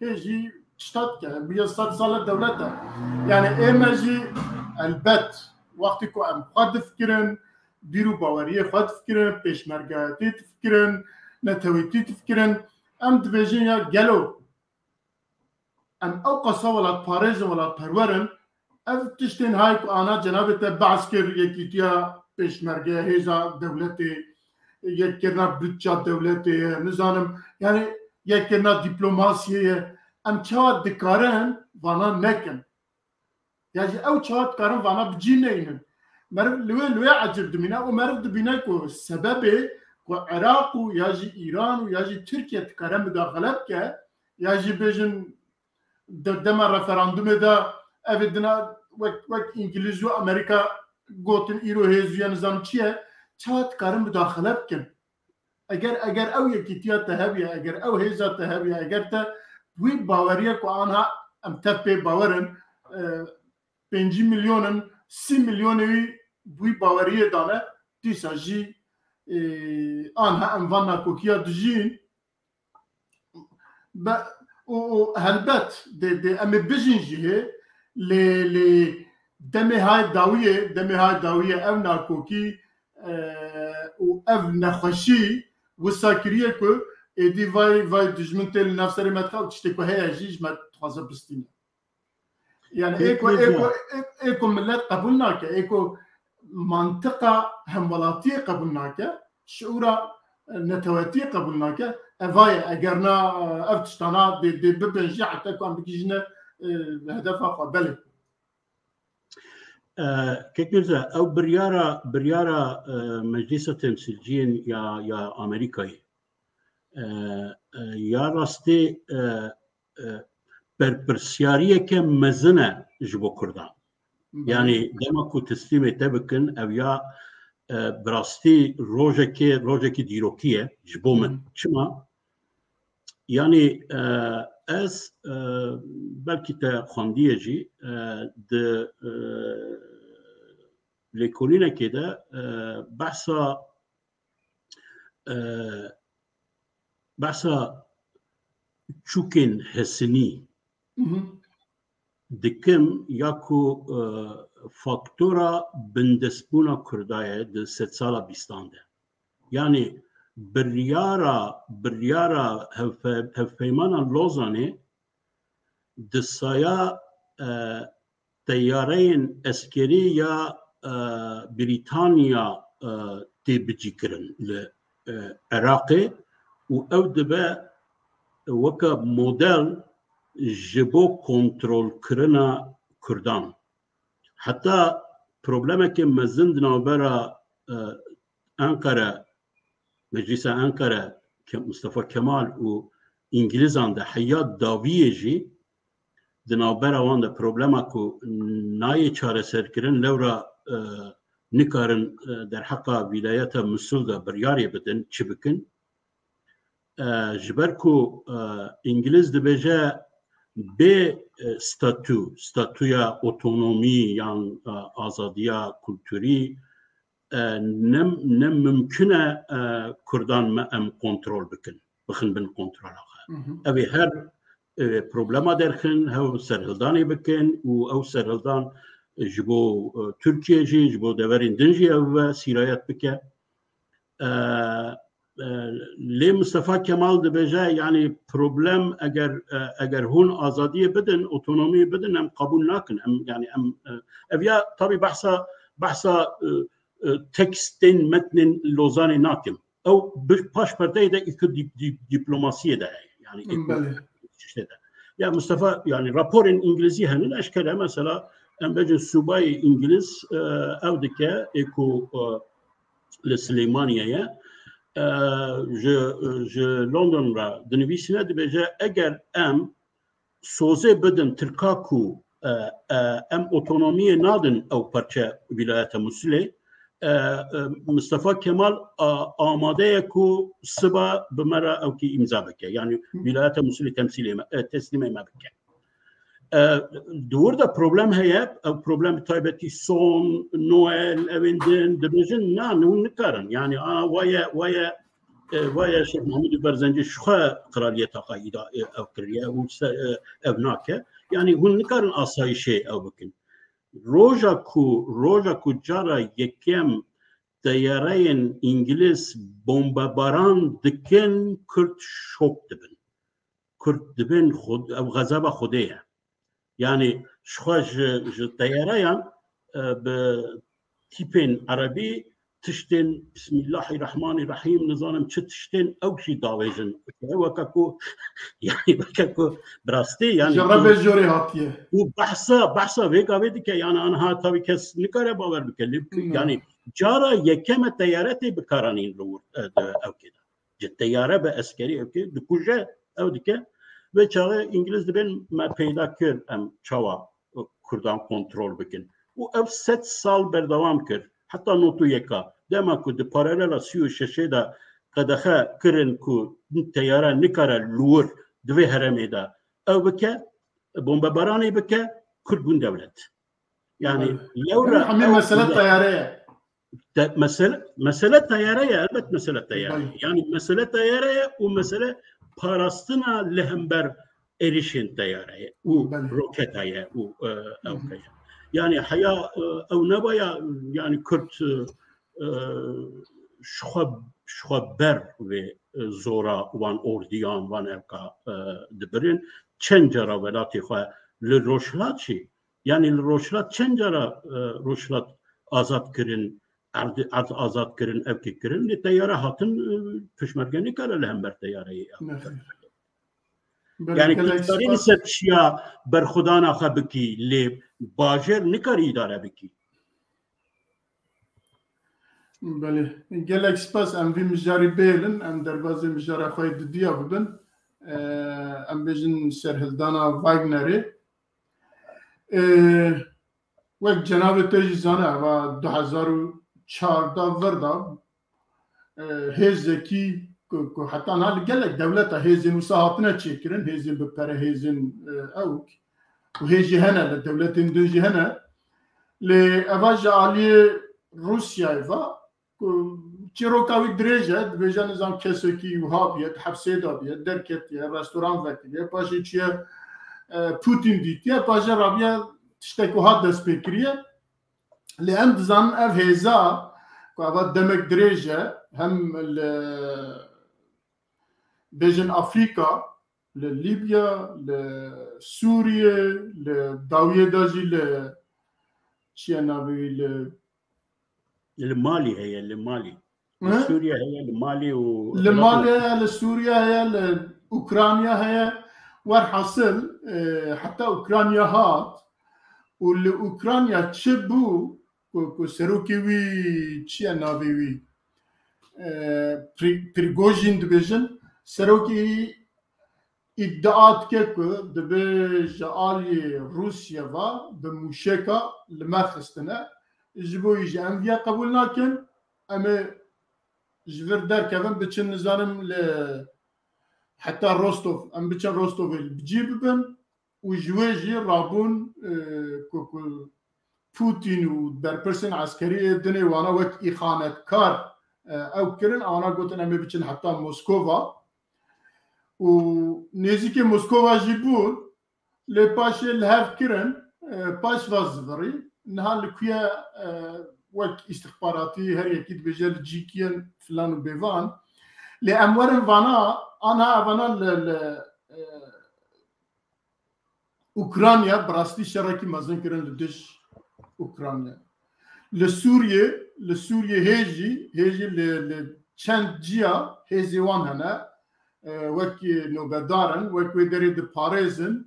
هيجي شتات كه بيا 100 سال دولته يعني ايماجي البت وقتی که ام خود فکرن بیرو باوری خود فکرن پیشمرگاتی فکرن نتویتی فکرن ام دویجین یا گلو ام او قصه ولات پاريز ولات پرورن اف تشتين هاي انا جناب بعسكر يكيتيا پیشمرگه هيزا دولتي يكرنا بلتشا دولتي نظام يعني يكرنا دبلوماسيه ام چا دكارن وانا نكن يعني او چات كارن وانا بجينين مرف لوي عجب دمينا ومرف دبينا كو السبب كو عراق ياجي ايران وياجي تركيا تكرم مداخلات كه ياجي بيجن دما ريفراندوم دا اvidنا وقت انجليز و امريكا گوتن ايرو هيزيا نظام چيه چات كارن مداخلات كن اگر او يكيتيا تهبيا اگر او هيزا تهبيا اگر تا وي باوريا كو انها ام تفي باورن 5 میلیون 6 میلیون بوی باوریه دانه دیسا جی آنها انوانا کوکیا دجین و هلبت ده امی بجین جیه لی دمی های داویه او ناکوکی و او نخوشی و ساکریه که ایدی وای دجمنت لنفسری مدخل تشتی که هیا جیج مد خوازه بستینه يعني ايكو ملات قبولناك ايكو منطقه همولاتيه قبولناك شعورا نتواتيه قبولناك افاي اجرنا افتشتانا دي ببنجي حتى كون بكيجنا هدفها قبل كيكنزا او بريارا مجلس التمثيليين يا امريكاي يا راستي برپرسیاریه که مزنه جبو کردان یعنی دما کو تسلیم تبکن او یا براستی روژه که دیروکیه جبو من چما یعنی از بلکی تا خوندیه جی ده لیکولینه که ده بحثا چوکن حسنی دکم یاکو فاکتورا بندسبونا کردایه ده 100 سالا بیستانده یعنی بریارا هفیمانا لوزانه ده سایا تیارین اسکری یا بریتانیا تی بجی کرن لعراقی و او دبه وکا مدل جبو کنترل کرنا کردان حتی پروبلمه که مزند نوبرا انقره مجلس انقره که مصطفى کمال و انگلیزان ده حیات داویه جی دنوبرا وان ده پروبلمه که نای چاره سر کرن لورا نکارن در حقا ولایت مسئول ده بریاری بدن چی بکن جبركو انجليز دبجا ب ستاتويا اوتونومي يعني ازاديا كولتوري نم ممكنه كردان ما ام كنترول بخن بن كنترول ابي هر بروبلما درخن هو سرهلداني بكن او سرهلدان جبو تركيا جبو دورين دنجي او سيرايات بك لي مصطفى كمال دبجا يعني بروبلم اگر هون ازاديه بدن اوتونومي بدن ام قبول ناكن ام يعني ام ابيا طبي بحثا تكستين متن لوزاني ناكم او باش بردي ده دبلوماسيه ده يعني يا مصطفى يعني رابور انجليزي هن الاشكال مثلا ام بجن سوباي انجليز او دكا ايكو لسليمانيه لندن را دنویسینه دبجه اگر ام سوزه بدن ترکاکو ام اوتونومی نادن او پرچه ولایت مسئله مصطفى کمال آماده کو سبا بمرا او کی امضا بکه یعنی ولایت مسئله تسلیم ما بکه دور دا بروبلم هيا او بروبلم تايبتي صون نويل اويندن دبجن نون نكرن يعني ويا شيخ محمد البرزنجي شخا قرالية قايدة او كريا او ابناك يعني هون نكرن اسايشي او بكن روجا كو جارا يكم تيارين انجليز بومباران دكن كرد شوك دبن كرد دبن خود او غزابة خودية يعني شخواج الطيارين بتيبين عربي تشتين بسم الله الرحمن الرحيم نظام تشتين او شي داويجن وكاكو يعني بكاكو براستي يعني جرب الجوري هاتيه وبحثا فيكا فيديك يعني انا هاتاوي كس نكره باور بكلم يعني جارا يكم تيارتي بكارانين لور او كده الطياره بعسكري او كده دكوجه او ديكه ve çağı İngiliz dibin me peyda kir em çawa Kurdan kontrol bikin. U ev 7 sal berdewam kir. Hatta notu yeka. Dema ku di paralela 36 da qedexe kirin ku teyara nikare lûr divê heremê de ew bike bombebaranê bike Kurd bûn devlet. Yani lewra همین مسئله طیاره mesele teyareye elbet mesele teyareye. Yani mesele teyareye u mesele parastına lehember erişin teyareye u roketaya u evkaya. Yani haya ev nebaya yani Kürt şuhaber ve zora van ordiyan van evka dibirin çencara velati xwe li roşlat çi yani li roşlat çencara roşlat azad kirin azad kirin evki kirin li teyara hatın pişmergeni kare lehember teyareye. Yani Kürtlerin ise çiya berxudana xwe bikî li bajer nikari idare bikî. بله gelek spas em vî mijarî bêlin em derbasê mijara xwe didiya bibin em bêjin serhildana Wagnerê wek cenabê te jî zane eva 2014 vir da hêzekî ku heta li gelek dewleta hêzên wisa hatine çêkirin hêzên bi perehêzên ewk û hê jî hene li dewletên din jî hene lê eva ji aliyê Rusyayê ve çîroka wî dirêj e dibêje nizam kesekî wiha biye hepsê da biye derketiye restoran vekiriye paşê çiye Putin dîtiye paşê rabiye tiştek wiha dest pê kiriye lê em dizanin ev hêza ku eva demek dirêj e hem li bêjin Afrika li Libya li Sûriye li dawiyê da jî li çiye navê li المالي هي المالي سوريا هي المالي المالي لسوريا هي لاوكرانيا هي والحاصل حتى اوكرانيا هات والاوكرانيا تشبو كسروكي وي تشي نافي وي بريغوجين دبيجن سروكي ادعاءات كيكو دبي جالي روسيا va بموشكا لماخستنا جبو يجي انفيا قبول ناكن اما جبر دار كمان بتشن نزانم ل حتى روستوف ام بتشن روستوف بجيب بن وجواجي رابون كوكو بوتين ودار برسن عسكري دني وانا وقت اخانه كار او كرن انا قلت انا بتشن حتى موسكوفا ونيزيكي موسكوفا جيبون لي باشي الهاف كرن باش فازفري نهار لكويا وك استخباراتي هر يكيد بجال جيكيان فلان وبيفان لأمور فانا أنا أوكرانيا براستي شراكي مازن كرن لدش أوكرانيا لسوريا هيجي لچند جيا هيجي وان هنا وك نوبدارن وك ويدري دي باريزن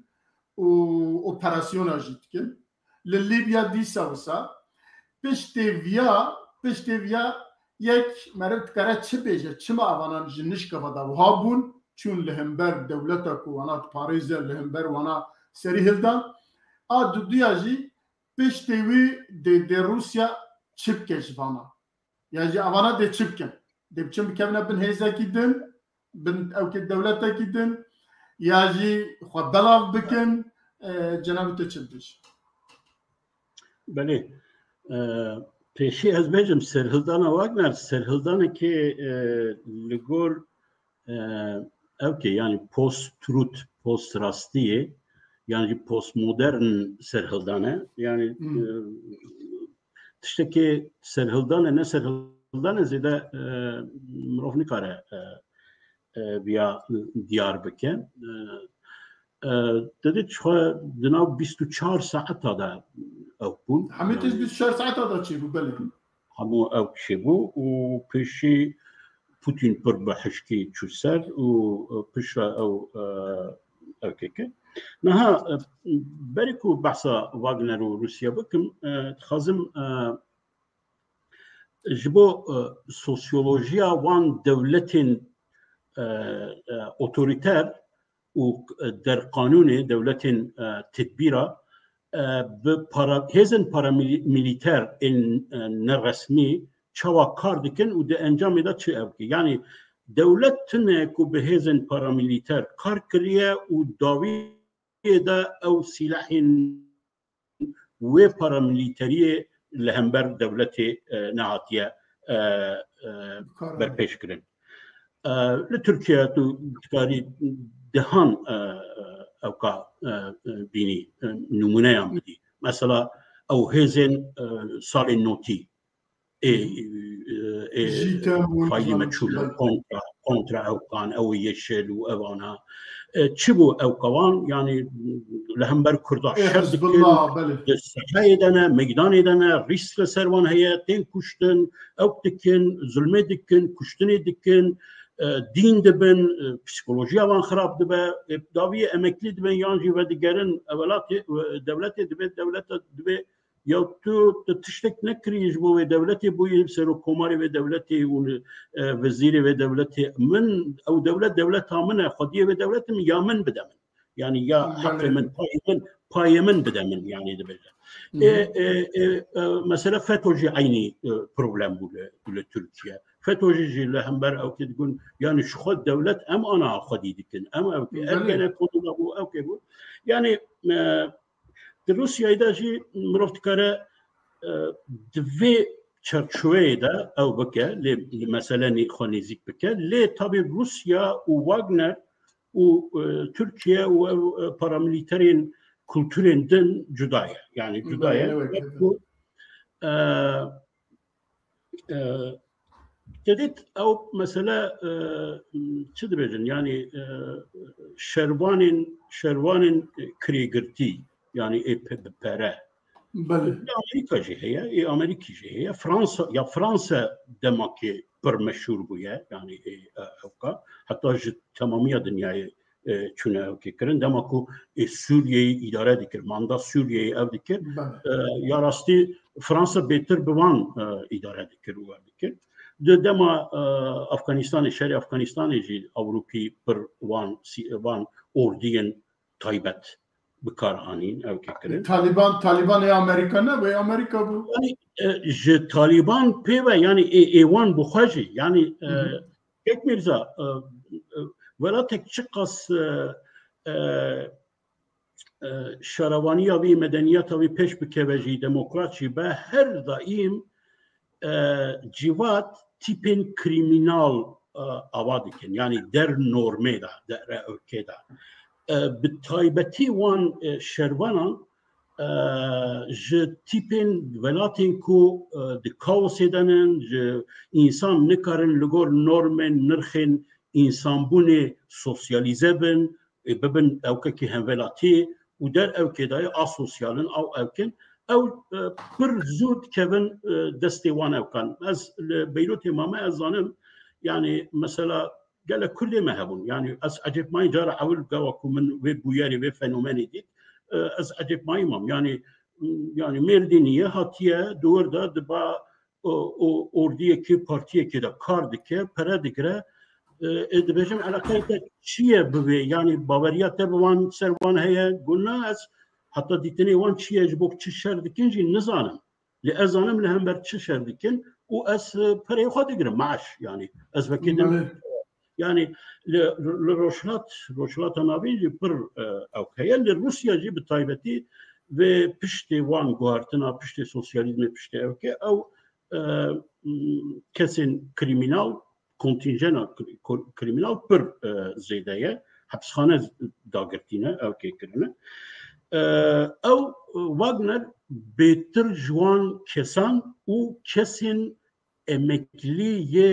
و اوبراسيونا جيتكن لليبيا دي ساوسا پشتویا یک مرد کرد چه بیجه چه ما اوانان جنش که ودا وهابون چون لهمبر دولتا کو وانا پاریزه لهمبر وانا سری هلدا دو دیاجی پشتوی de روسیا چپ کش وانا یعنی اوانا de چپکن de بچم بکمنا بن هیزا کیدن بن او که دولتا کیدن یعنی خود بلاغ بکن جناب تشدش بله پیشی از بجم سرهلدان واگنر سرهلدان که لگور اوکی یعنی پست تروت پست راستیه یعنی پست مدرن سرهلدانه یعنی تشتكي سرهلدان نه سرهلدان زیده مروف نکاره بیا دیار بکن دادید شو دناو 24 ساعت دا او بون همه تیز 24 ساعت دا چی بو بله همو او چی بو و پیشی پوتین پر بحشکی چو سر و پیش او که نها بريكو بحثا واغنر وروسيا بكم تخازم جبو سوسيولوجيا وان دولتين اوتوريتار و در قانون دولتين تدبيرا هزن باراميليتار الرسمي چوا کار دکن و ده انجام دا چه اوکی یعنی دولت تنه کو به هزن پاراميليتار کار کریه و داوی دا او سلاح و پاراميليتاري لهمبر دولت نهاتيه برپیش کرن لتركيا تكاري دهان اوكا بيني نمونه بدي مثلا او هزن صار النوتي فايدة مجهولة كونترا او كان او يشل وانا تشبو او قوان يعني لهمبر كردا حزب الله بله سحايدنا ميدانيدنا ريس سروان هي تين كشتن او دكن ظلمه دكن كشتني دكن دين دبن پسیکولوژیا وان خراب دبه داوی امکلی دبن یانجی و دیگرن اولات دولت دبه یا تو تشتک نکریش بو دولت بو سر کوماری و دولت و وزیر و دولت من او دولت من خودی و دولت یا من بدم يعني يا حق من باي من بدمن يعني دبل مثلا فتوجي عيني بروبلم ولا تركيا فتوجي لهمبر او تقول يعني شو خد دولة ام انا خدي دكن ام او انا كنت او كيف يعني روسيا اذا جي مرفت كره دفي تشرشوي دا او بكا مثلا خونيزيك بكا لي طبيب روسيا وواغنر وتركيا وباراميليتارين كولتورين جداية يعني جداية جديد او مثلا تدرجن يعني شروان كريغرتي يعني اي بارا امريكا جي هي امريكي جي هي فرنسا دماكي برمشهور بويا يعني اوكا حتى تمامية دنيا چونه اوكي كرن دماكو سوريا اداره ديكر ماندا سوريا او ديكر يا راستي فرنسا بيتر بوان اداره ديكر و ديكر دما افغانستان شرق افغانستان جي اوروبي بر وان اوردين تايبت بكارهانين او كرن طالبان امريكا و امريكا بو يعني ج طالبان بيوا يعني ايوان بخاجي يعني یک میرزا ولاتك چقاس شروانی آبی مدنیت آبی پیش بکوژی دموکراسی به هر دائم جوات تیپین کریمینال آوادی کن یعنی در نورمه دا در اوکی دا بتایبتی وان شروانان ج تیپین ولاتین کو دکاوسی دانن ج انسان نکارن لگور نورمن نرخن انسان بونه سوسیالیزه ببن او که هم ولاتی و در او که دای آسوسیالن او کن او پر زود کبن دستی وان او کن از بیروت امامه از زانم يعني مثلا قال كل ما هبون يعني از عجب ما يجرى حول قواكو من ويب بوياري ويب فنوماني دي از عجب ما يمام يعني مردينيه هاتيه دور دا دبا اورديه كي بارتيه كده كارد كي برادكره دبجم علاقه شيء ببي يعني باوريات بوان سروان هي قلنا حتى ديتني وان شيء يجبوك تششر دكنجي نزانم لازانم لهم بر تششر دكن واس بري خود يقرا معش يعني از بكده يعني لروشلات نابين جي بر اوكي لروسيا جي بتايبتي و پشتی وان گوهرتنا پشتی سوسیالیزم پشتی اوکی او کسین کریمینال کنتینجن کریمینال پر زیدایه حبسخانه داگرتینه اوکی کرنه او واگنر بهتر جوان کسان او کسین emekliye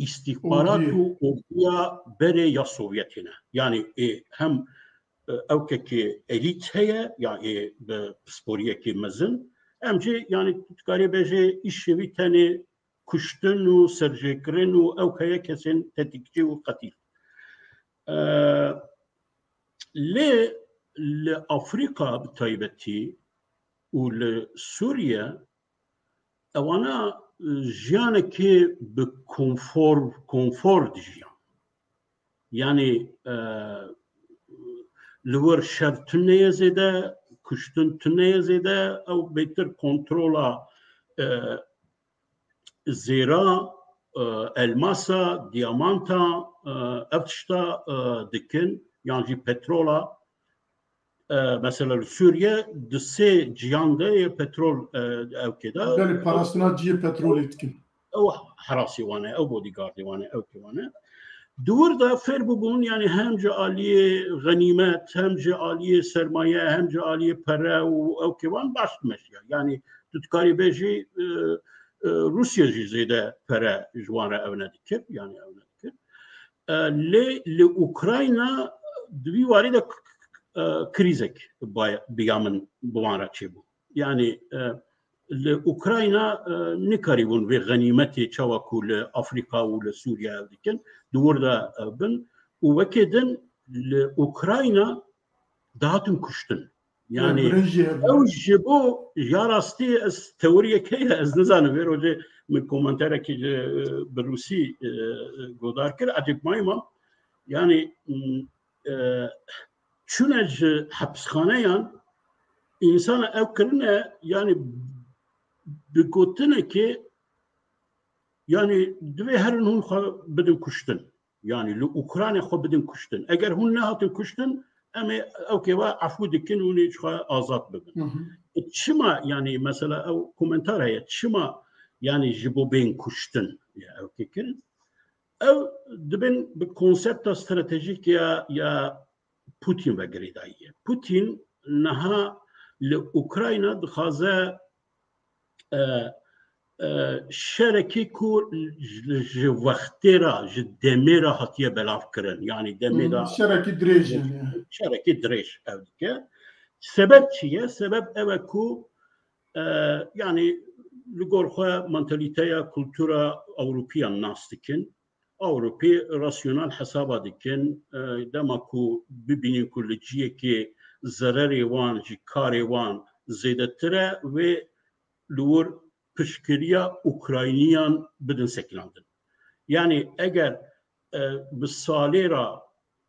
istihbarat و اویا بره یا سوویتینه yani hem اوكي اليت هي يعني بسبوريه كي مزن امجي يعني تكاري بيجي الشيء تاني كشتن وسرجكرن اوكي كسن تتكجي وقتيل لي لافريقيا بتايبتي ولسوريا وانا جيانكي بكونفور جيان يعني لور شر تنه زده کشتن تنه زده او بهتر کنترولا زیرا الماسا دیامانتا افتشتا دکن yani petrola mesela Suriye dse cihanda petrol evkeda yani parasına ciye petrol etkin o harasi wane o bodyguard wane o wane دور دا فر ببون يعني هم جالية غنيمات هم جالية سرمایه هم جالية پره و او كمان باش مشي يعني تتكاري بيجي روسيا جي زيده پره جوانه او ندكر يعني او ندكر لأوكراينا دوی وارد كريزك بيامن بوانرا چبو يعني لأوكراينا نكاريبون في غنيمتي تشاوكو لأفريقيا ولسوريا ذيكن دور دا بن ووكدن لأوكراينا داتن كشتن يعني او جبو جاراستي توريه كي از نزانه بيروجي من كومنتارا كي بالروسي قدار كر عجب مايما يعني شنج حبسخانه يعني انسان او كرنا يعني بگوتنه که yani دوی هر هون خو بدن کشتن yani لأوکراین خو بدن کشتن اگر هون نه هاتن کشتن اما اوکی و عفو دکن اونی خو آزاد بدن چما yani mesela او komentar هيا چما yani جبو بين کشتن ya اوکی کرد او دبن بکنسپت استراتژیک یا پوتین و گریدایه پوتین نها لأوکراین دخازه شركي كو وقتها دميرا هاتيه بلاف كرن يعني دميرا شركي دريج شركي دريج اوكي سبب شيء سبب اوكو يعني لغور خو منتاليتيا كولتورا اوروبيا ناستكن اوروبي راسيونال حسابا دكن دماكو ببينين كل جيه كي ضرري وان جي كاري وان زيدتره و لور پشکریا اوکراینیان بدن سکلاندن yani eğer بساليرا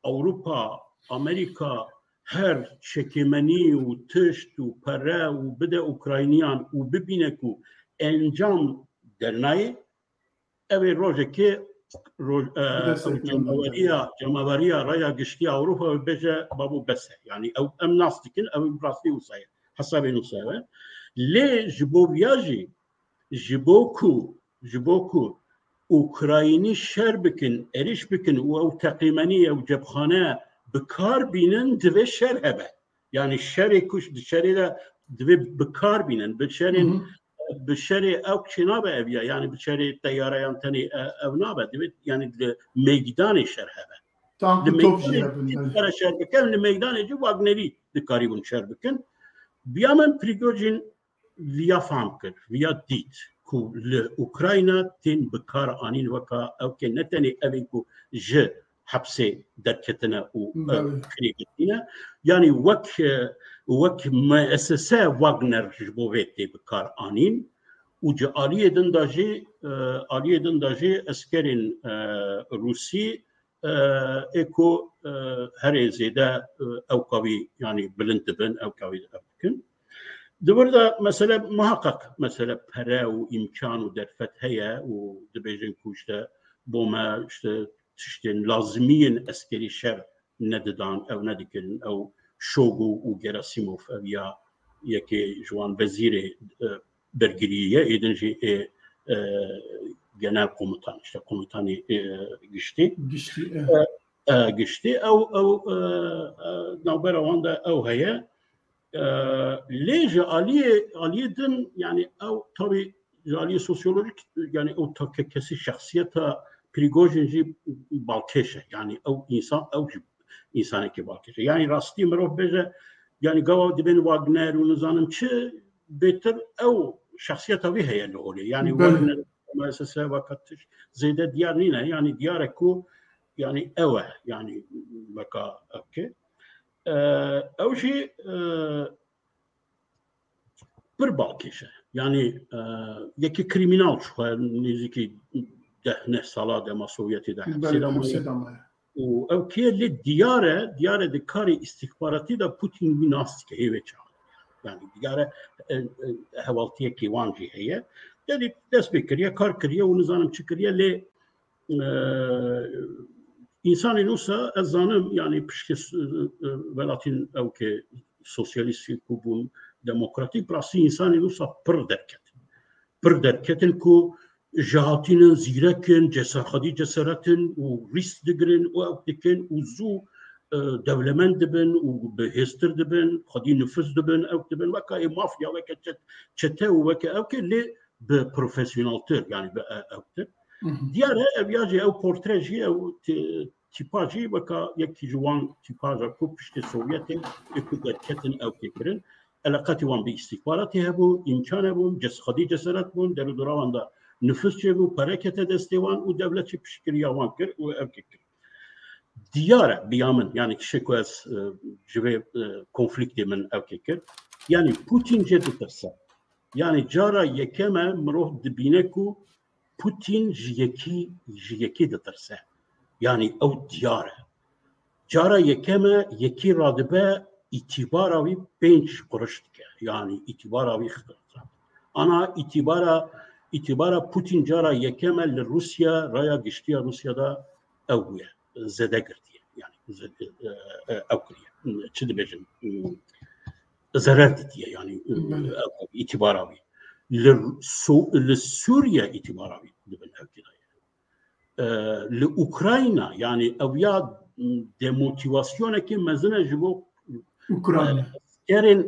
اوروبا امريكا her çekimeni و تشت و پره و بده اوکراینیان و ببینه کو انجام درنای اوی روزه که جمهوریا رایا گشتی اوروبا و بجه بابو بسه yani او ام ناستکن او براستی وصایه حسابی نصایه لی جبو ویاجی جبوكو اوكرايني شر بكن اريش بكن او تقيمانيه او جبخانه بكار بينن دبي شر هبه يعني الشر كش الشر ده دبي بكار بينن بالشر او كشنابه ابيا يعني بالشر الطياره ينتني او نابه دبي يعني ميدان الشر هبه تانك توب جي شر بكن الميدان جو واغنري دكاريبون شر بكن بيامن بريغوجين ویا فهم کرد ویا دید که لأوکراینا تین بکار آنین وکا او که نتنی اوین که جه حبسه درکتنه و کریگتینه یعنی وک مؤسسه واگنر جبویتی بکار آنین و جه آلیه دنداجی اسکرین روسی اکو هر زیده او قوی یعنی بلند بن او قوی بکن دبردا مثلا محقق مثلا پره و امکان و درفت هيا و دبيجن كوشتا بوما işte تشتين لازمين عسكري شر نددان او ندكن او شوغو و جراسيموف او يا يكي جوان وزير برگریه ایدنجی جناب قومتان işte قومتانی گشتی او نوبر واندا او هي ليش آلية دن يعني او tabi آلية سوسيولوجيك يعني او كسي شخصيتها بريغوجين بالكيشه يعني او انسان ki بالكيشه يعني راستي مروف بيجا يعني قوا دبن واغنر ونظام چه بهتر او شخصيتها وهي هي اللي هولي يعني واغنر مؤسسه وقتش زياده ديار نينا يعني دياركو يعني اوه يعني بقى اوكي او شيء بربالكيشه يعني يكي كريمينال شو نيزيكي ده سالا دما سوفيتي ده سيداماي او كي دياره دكاري استخباراتي ده بوتين بيناستي هي وچا يعني دياره هوالتيه كي وانجي هي يعني دس بكريه كار كريه ونظام چكريه ل انسان نوسا ازانم يعني بشكس ولاتين او كي سوسياليستي كوبون ديمقراطيك براسي انسان نوسا بردركتن كو جهاتين زيركن جسخدي جسرتن و ريس دغرن و اوتكن و زو دولمن دبن و بهستر دبن خدي نفس دبن او دبن وكا مافيا وكا تشتا وكا او كل بروفيسيونالتر يعني اوتر ديار ابياجي او بورتريجي او تيباجي وكا يكي جوان تيباجا كوبشتي سوفيتي كتن او كيكرن علاقتي وان باستخباراتي هبو امكان هبو جسخدي جسرت بون در دراوان دا nüfus çebu harekete destevan u devleti pişkiriyavan kır u evkekir. Diyara biyamın yani kişikuaz jive konflikti min evkekir. Yani Putin cediterse yani cara yekeme mroh dibine ku Putin jiyeki deterse yani ev diyara. Cara yekeme yeki radibe itibaravi 5 kuruş dike yani itibaravi xıtırsa. Ana itibara Putin cara yekemel Rusya raya geçtiği Rusya'da evguya zede girdiği yani evguya çidi bejim zarar diye yani itibaravi le Suriye itibaravi dibin evguya le Ukrayna yani evya demotivasyona ki mezene jibo Ukrayna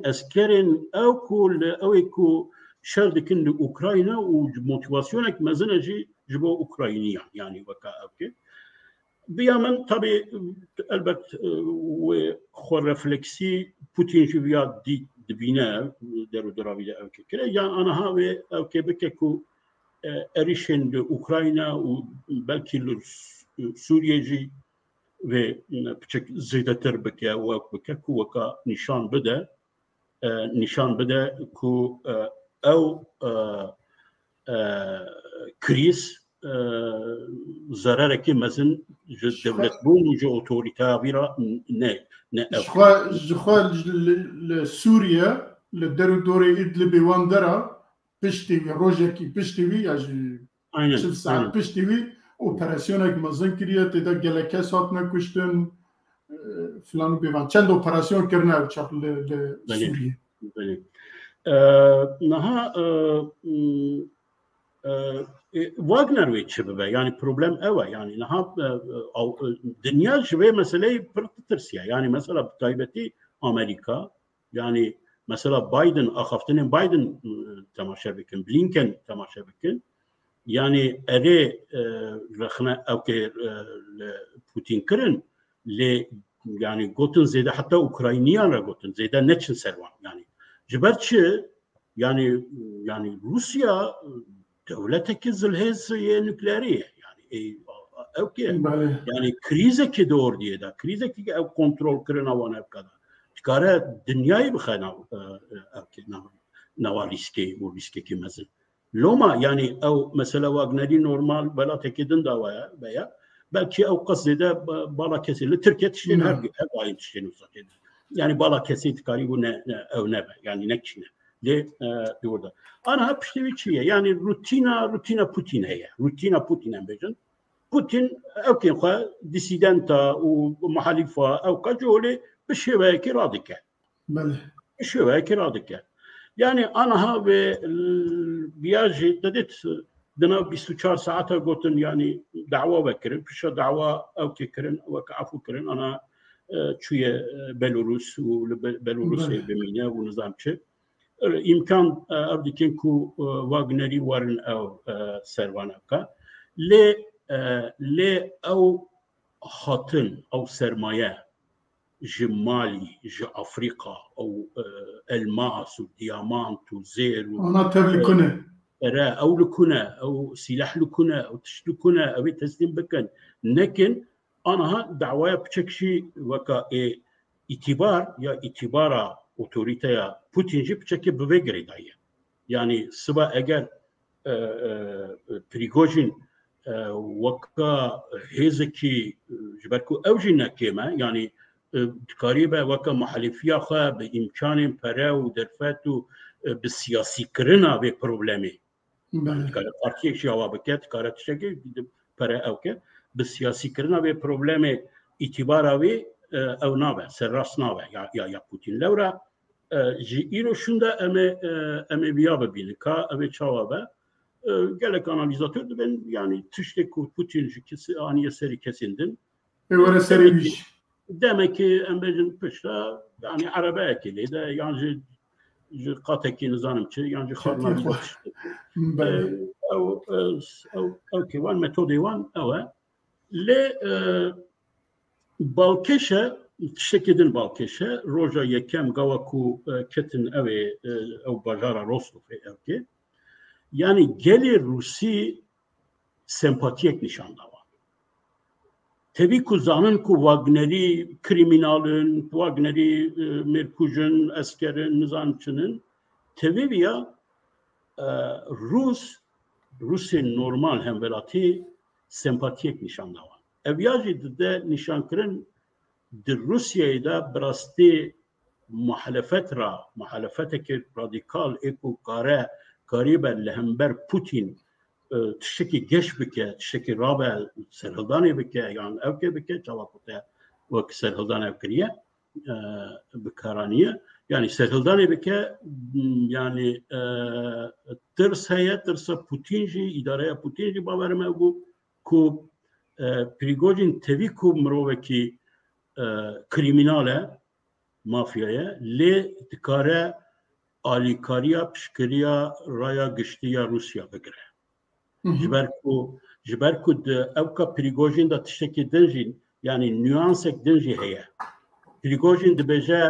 askerin evku شردكن لأوكرانيا وموتيفاسيونك مزنجي جبو أوكرانيا يعني وكا أوكي بيامن طبي البت وخور رفلكسي بوتين جويا دي دبينا درو درابي أوكي كده يعني أنا هاوي أوكي بككو أريشن لأوكرانيا وبلكي لسوريا ve zeydeter beke ku weka nişan bide ku ew kriz zararekî mezin ji devletbûn û ji otorîteya vî ra ne jixwe li Sûriye li der û dorê Îdlibê wan dera piştî wî rojekî piştî wî ya ji çil saet piştî wî operasyonek mezin kiriye têde gelek kes hatine kuştin filan û bêvan çend operasyon kirine ew çap li Sûriye niha Wagner ve çibe yani problem ev yani niha dünya jive meseleyi pırtırsya yani mesela taybeti Amerika yani mesela Biden axaftinin Biden temaşa bikin Blinken temaşa bikin yani ere rakhna evke Putin kirin le yani gotun zede hatta Ukrayniyan ra gotun zede neçin servan yani jiberçi yani Rusya devleteki zilhesiye nükleeriye yani evke yani krize ki doğru diye da krize ki ev kontrol kirin avan ev kadar çıkara dünyayı bıxana evke nava riski bu riski ki mezin Loma yani ev mesela Wagner'i normal bela tekedin davaya veya belki ev kasede bala kesili Türkiye tişin her ayın tişin uzak eder. Yani bala kesit kari bu ne ev ne yani ne kişine de burada. Ana hep işte bir şey yani rutina Putin heye. Rutina Putin'en bejin. بوتين اوكي خا ديسيدنتا ومحالفه او كجولي بشباكي راديكال بشباكي راديكال يعني انا ها بياجي تدت دنا 24 ساعه قلتن يعني دعوه بكرن بش دعوه او كرن وكعفو كرن انا شويه بيلاروس وبيلاروس بمينا ونظام شيء امكان ابدي كنكو واغنري وارن او سروانكا لي او خاطن او سرمايه جمالي جي افريقيا او الماس وديامانت وزير انا تبلكنا او لكنا او سلاح لكنا او تشلكنا او تسليم بكن لكن انا دعوايا بشكشي وكا اعتبار يا اعتبارا اوتوريتيا بوتين جي بشكل بفيجري دايا يعني سبا اگر بريغوجين وكا هيزكي جبركو اوجينا كيما يعني قريبه وكا محلفيا خا بامكان برا ودرفاتو بالسياسي كرنا ببروبلمي كانت بارتي جوابكت كانت شكل برا اوكي بالسياسي كرنا ببروبلمي اعتباراوي او نابه سراس نابه يا بوتين لورا جي ايرو شوندا ام بيابه بينكا ابي جوابه gelek analizatör de ben yani tüşte Putin ani seri kesindin. Öyle serimiş. Demek ki embejin pışta yani arabaya kili de yani qateki nizanım ki yani xarna اوكي وان ميثودي وان او le balkeşe tiştekidin balkeşe roja yekem gavaku ketin ev o bajara Rostov evki yani gelir Rusi sempatiyek nişanda var. Tabii ku zanın ku Wagner'i kriminalın, Wagner'i Merkuj'un, askerin, nizamçının tabii ya Rus'un normal hemvelati sempatiyek nişanda var. Evyacı de nişankırın de Rusya'yı da brasti muhalefeteki radikal eko kare قريبا لهمبر بوتين تشكي جيش بك تشكي رابع سرهلداني بك يعني اوكي بك جوابته وك سرهلداني بكريه بكارانيه يعني سرهلداني بك يعني ترس هي ترس بوتينجي اداره بوتينجي باورما كو بريغوجين تيكو مروكي كريميناله مافيايه لي تكاره آلیکاریا پشکریا رایا گشتیا روسیا بگره. جبرکو ده اوکا پریگوژین دا تشتکی دنجین یعنی نوانسک دنجی هیا. پریگوژین ده بجه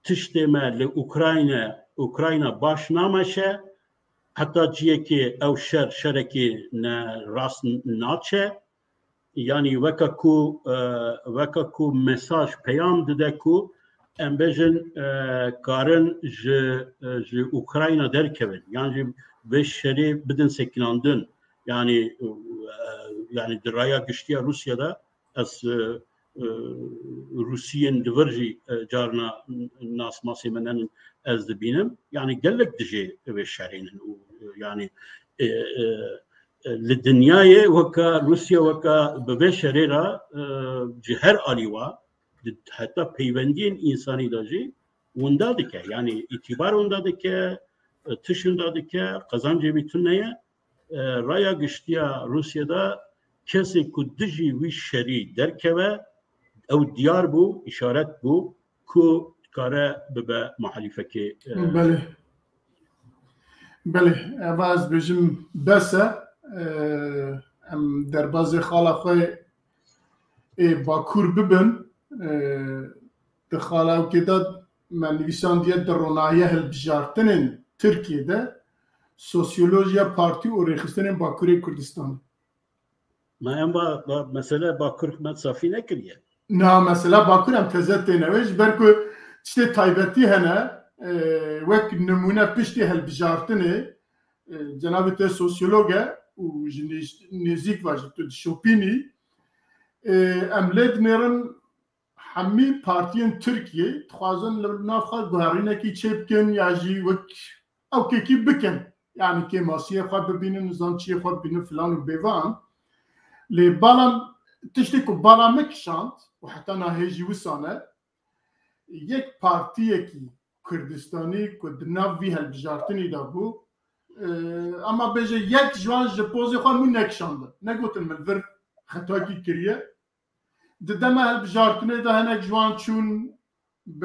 تشتیمه لأوکراینا باش نامشه حتی جیه که او شرکی راست ناچه یعنی وکا کو مساج پیام ده کو embejin karın ji Ukrayna derkevin yani beş şeri bidin sekinandın yani diraya güçlüya Rusya'da as Rusya'nın diverji carna nas masimenen az dibinem yani gelek dije beş şerinin yani للدنيا وكا روسيا وكا بbeş şerira ciher aliwa hatta peyvendin insani daji onda dike yani itibar onda dike tışında dike kazancı bütün neye raya güçlüya Rusya'da kesi kuddici ve şeri derkeve ev diyar bu işaret bu ku kare bebe muhalifeki beli evaz bizim bese em derbazı xalaqı bakur bibin دخاله كده من نویسان دیه در رونایه هلبجارتنین ترکیه ده سوسیولوژیا پارتی و ریخستنین باکوری کردستان ما هم با مسئله باکور حکمت صافی نکریه نه مسئله باکور هم تزد تینویش برکو چه تایبتی هنه وک نمونه پشتی هلبجارتنه جناب ته سوسیولوگه و نزیک واجب تو شوپینی املد نرن همی پارتیان ترکیه خوازن نافخال گوهرینه کی چپکن یا جی وک او کی بکن یعنی که ماسیه خواه ببینن نظام چیه خواه ببینن فلان و بیوان لي بالام تشتكو بالا مكشانت وحتى ناهيجي وسانه يك بارتيكي كردستاني كد نافي هالبجارتني دابو اما بيجي يك جوان جبوزي خو من نكشاند نقوت الملفر خطاكي كريه ددما هالبجارتني دا هناك جوان تشون ب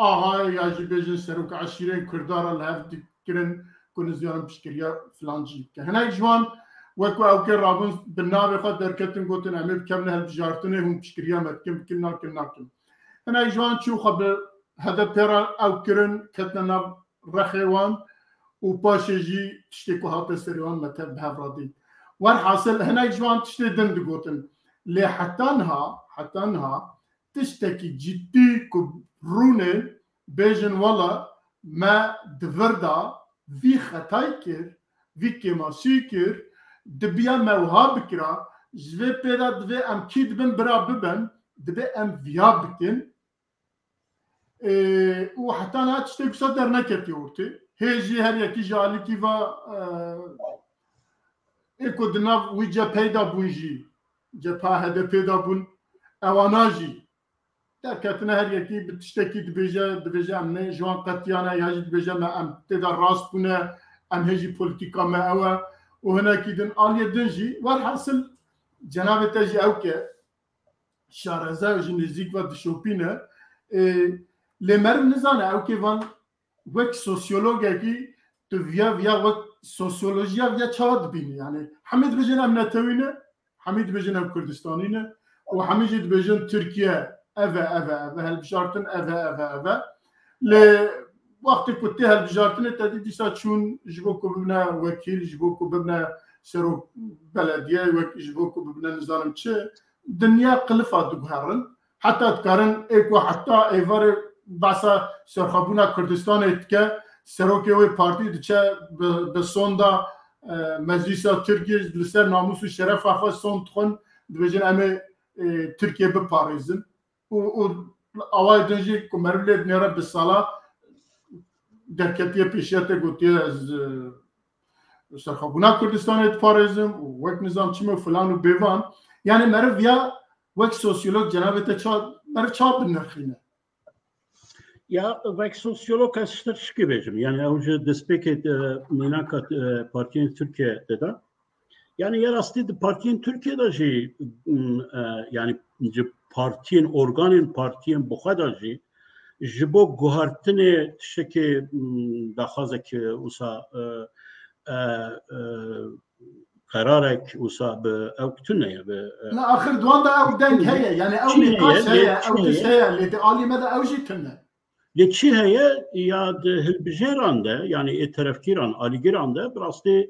ياجي بيجي سروك عشيرين كردار الهاف دكرن كون زيارم بشكريا فلانجي هناك جوان وكو او كان رابون بالنابي خد دركتن قوتن عمي بكمنا هالبجارتني هم بشكريا متكم كلنا هناك جوان تشو خب هذا بيرا او كرن كتنا رخيوان وباشيجي تشتكو هاتا سريوان متى بهافرادي والحاصل هناك جوان تشتي دند قوتن لي حتى انها تشتكي جدي كبروني بيجن ولا ما دفردا في خطايكر في كماسيكر دبيا موها بكرا جوي بيرا دبي ام كيد بن برا ببن دبي ام فيا بكن وحتى انا تشتكي صدر نكتي ورتي هيجي هر يكي جالي كيفا ايكو دنا ويجا بيدا بونجي جبا هذا بيدا بون اواناجي كاتنا هر يكي بتشتكي دبيجا من جوان قتيانا يجي دبيجا ما ام تدا راس بنا ام هيجي بوليتيكا ما هو وهنا كيدن اليا دنجي والحاصل جناب تجي اوكي شارزا جينيزيك ود شوبينا لي مر نزانا اوكي فان وك سوسيولوجيا كي تفيا وك سوسيولوجيا فيا تشاد بيني يعني حميد بجن امنتوينه حميد بجن كردستانينه وحميد بجن تركيا افا هالبجارتن افا ل وقت كنت هالبجارتن تدي ديسا تشون جبوكو ببنا وكيل جبوكو ببنا سرو بلديه جبوكو ببنا نظام تشي الدنيا قلفات دغهرن حتى تقارن ايكو حتى ايفر باسا سرخابونا كردستان اتكا سروكي وي بارتي دچا بسوندا مجلسا تركيا لسر ناموس و شرف افا سون تخون دبجن امي تركيا بباريزن و اوای دنجي كمرلد نيرا بالصلاه دركتيه بيشيته گوتيه از سرخابونا كردستان ات باريزم و وك نظام چيمو فلان و بيوان يعني مرف يا وك سوسيولوج جنابته چا مرف چا بنرخينه Ya vek sosyolog estişki bejim. Yani avcı despeket minakat partiyen Türkiye'de de. Yani yer aslında partiyen Türkiye'de şey yani partiyen organın partiyen bu kadar şey jibo guhartine şeki daha ki usa kararek usa be evktüne ya be. لا آخر دوان دا او دنگ هيا يعني او نقاش هيا او تش هيا اللي تعالي ماذا او جيتنا لچی هيا یا هلبجران ده يعني الترفكيران آليجران ده براسته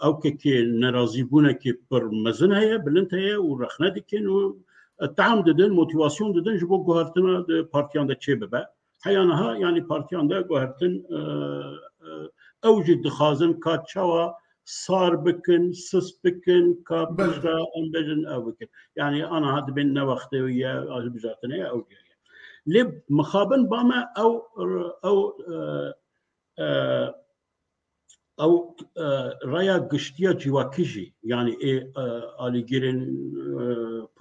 او كي نرازي بونه كي بر مزن هيا بلنت هيا ورخنا دكين التعام ددن موتيفاسيون ددن جبو جوهرتنا ده بارتيان ده تشي ببا حيانها يعني بارتيان ده جوهرتن اوجد خازن كاتشوا صار بكن سس بكن كابجرا امبجن او بكن يعني انا هاد بين وقتي ويا بجاتنا او لب مخابن باما او رايا قشتيا جواكيجي يعني آليجيرين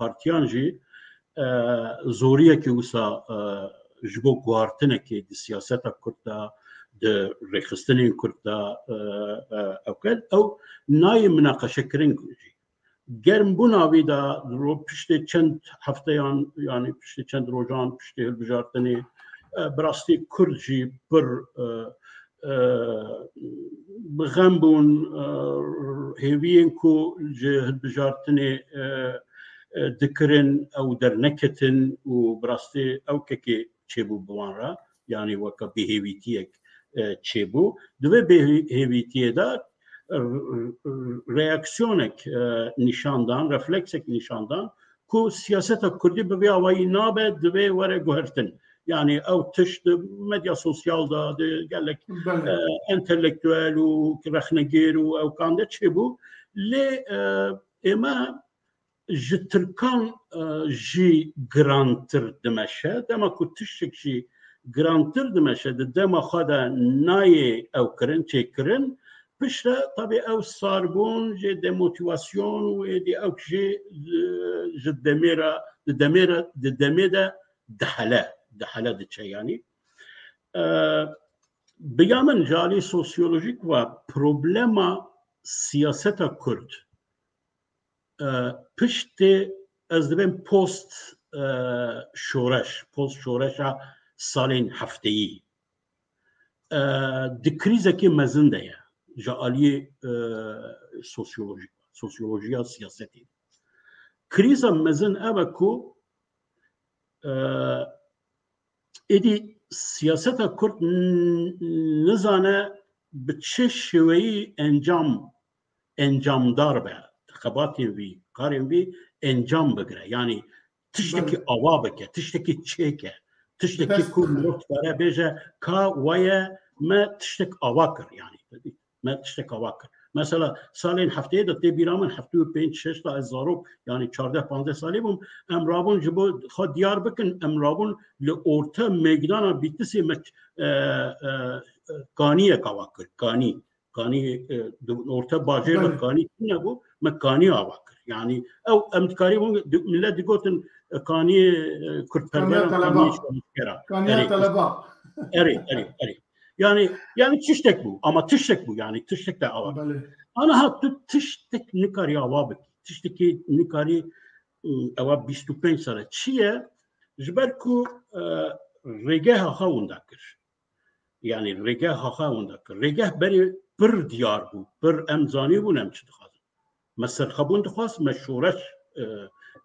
بارتيانجي زوريا كي وسا جبو غوارتنا كي دي سياستا كرتا د رخصتنين كرتا او ناي مناقشه كرين گرم بوناوی دا رو پشت چند هفته یعنی پشت چند روزان پشت هلبجارتنی براستی کردجی بر بغم بون هیوین کو هلبجارتنی دکرن او در نکتن و براستی او که چیبو بوان را یعنی وکا بهیویتیک چیبو دوی بهیویتیه دا reaksyonek nişandan, refleksek nişandan ku siyaseta Kurdî bi vê awayî nabe divê were guhertin. Yani ew tişt medya sosyal da gelek entelektüel û rexnegêr û ew kan de çêbû lê ême ji Tirkan jî girantir dimeşe dema ku tiştek jî girantir dimeşe di dema xwe de nayê ew kirin çêkirin پشت طبعا او ساربون جه دموتیواسیون و ایدی او جه دمیره دحله دچه یعنی بیامن جالی سوسیولوژیک و پروبلما سیاست کرد پشت از دبیم پوست شورش سالین هفته‌ای دکریزه که مزنده یه جالی سوسیولوژیا سیاستی کریزا مزن اوه کو ایدی سیاست کرد نزانه به چه شویی انجام دار به خباتین وی کارین وی انجام بگره یعنی تشتکی آوا بکه تشتکی چیکه تشتکی کو مرد باره بیجه که ویه ما تشتک آوا کر یعنی ما تشتک آوا کر مثلا سالین هفته داده بیرامن هفته و 5-6 تا از زاروب یعنی 14-15 سالی بوم امرابون جبو خود دیار بکن امرابون لورتا میگدانا بیتسی کانی کوا کر کانی اورتا باجر کانی نبو مکانی آوا کر یعنی او امتکاری بوم ملت دیگوتن کانی کرد کانی طلبا اری yani tiştek bu ama tiştek bu yani tiştek de var. Ana hatta tiştek nikari avabı tişteki nikari avab 25 sene çiye jberku regah haundakır. Yani regah haundakır. Regah beri bir diyar bu. Bir emzani bu nemçi dıxaz. Mesela xabun dıxaz meşhuraş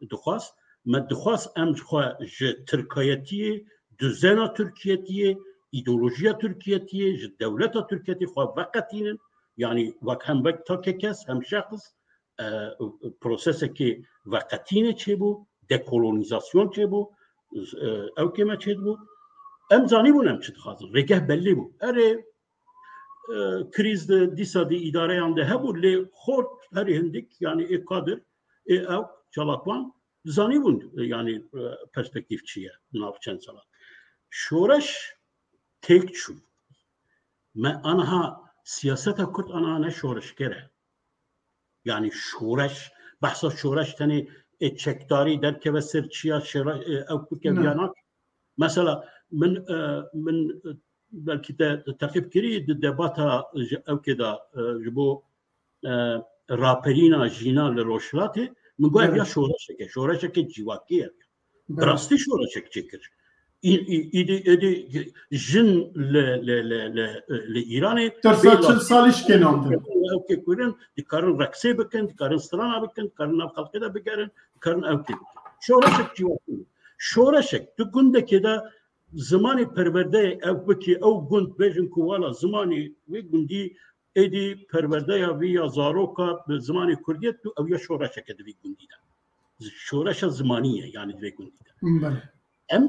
dıxaz. Meddıxaz emzxwa Türkiyetiye düzena Türkiyetiye ایدئولوژیا ترکیه دولت ترکیه خواه وقتینن یعنی وقت هم وقت تا که کس هم شخص پروسس که وقتینه چه بو دکولونیزاسیون چه بو او که ما چه بو امزانی بونم چه دخوازن رگه بلی بو اره کریز دیسا دی اداره yanده هبو لی خورد هری هندک یعنی ای قادر ای او چالاکوان زانی بوند یعنی پرسپکتیف چیه ناف چند سالات شورش tek çu. Me anha siyaseta Kürt ana ne şoreş kere. Yani şoreş, bahsa şoreş tane çekdari derke ve serçiya evkuke biyanak. Mesela min belki de takip kiri debata evkeda bu raperina jina le roşlate min goya ya şoreş ke civakiye. Rasti şoreş çekir. ایدی جن ل ایرانی ترسال سالش کننده اوکی کردن دیکارن رقصه بکن دیکارن استرانا بکن دیکارن نفخالقه دا بگرن دیکارن اوکی شورشک جوابی شورشک تو گنده که دا زمانی پرورده او بکی او گند بیجن کوالا زمانی وی گندی ایدی پرورده یا وی یا زاروکا به زمانی کردیت تو او یا شورشک دوی گندی دا شورش زمانیه یعنی دوی گندی دا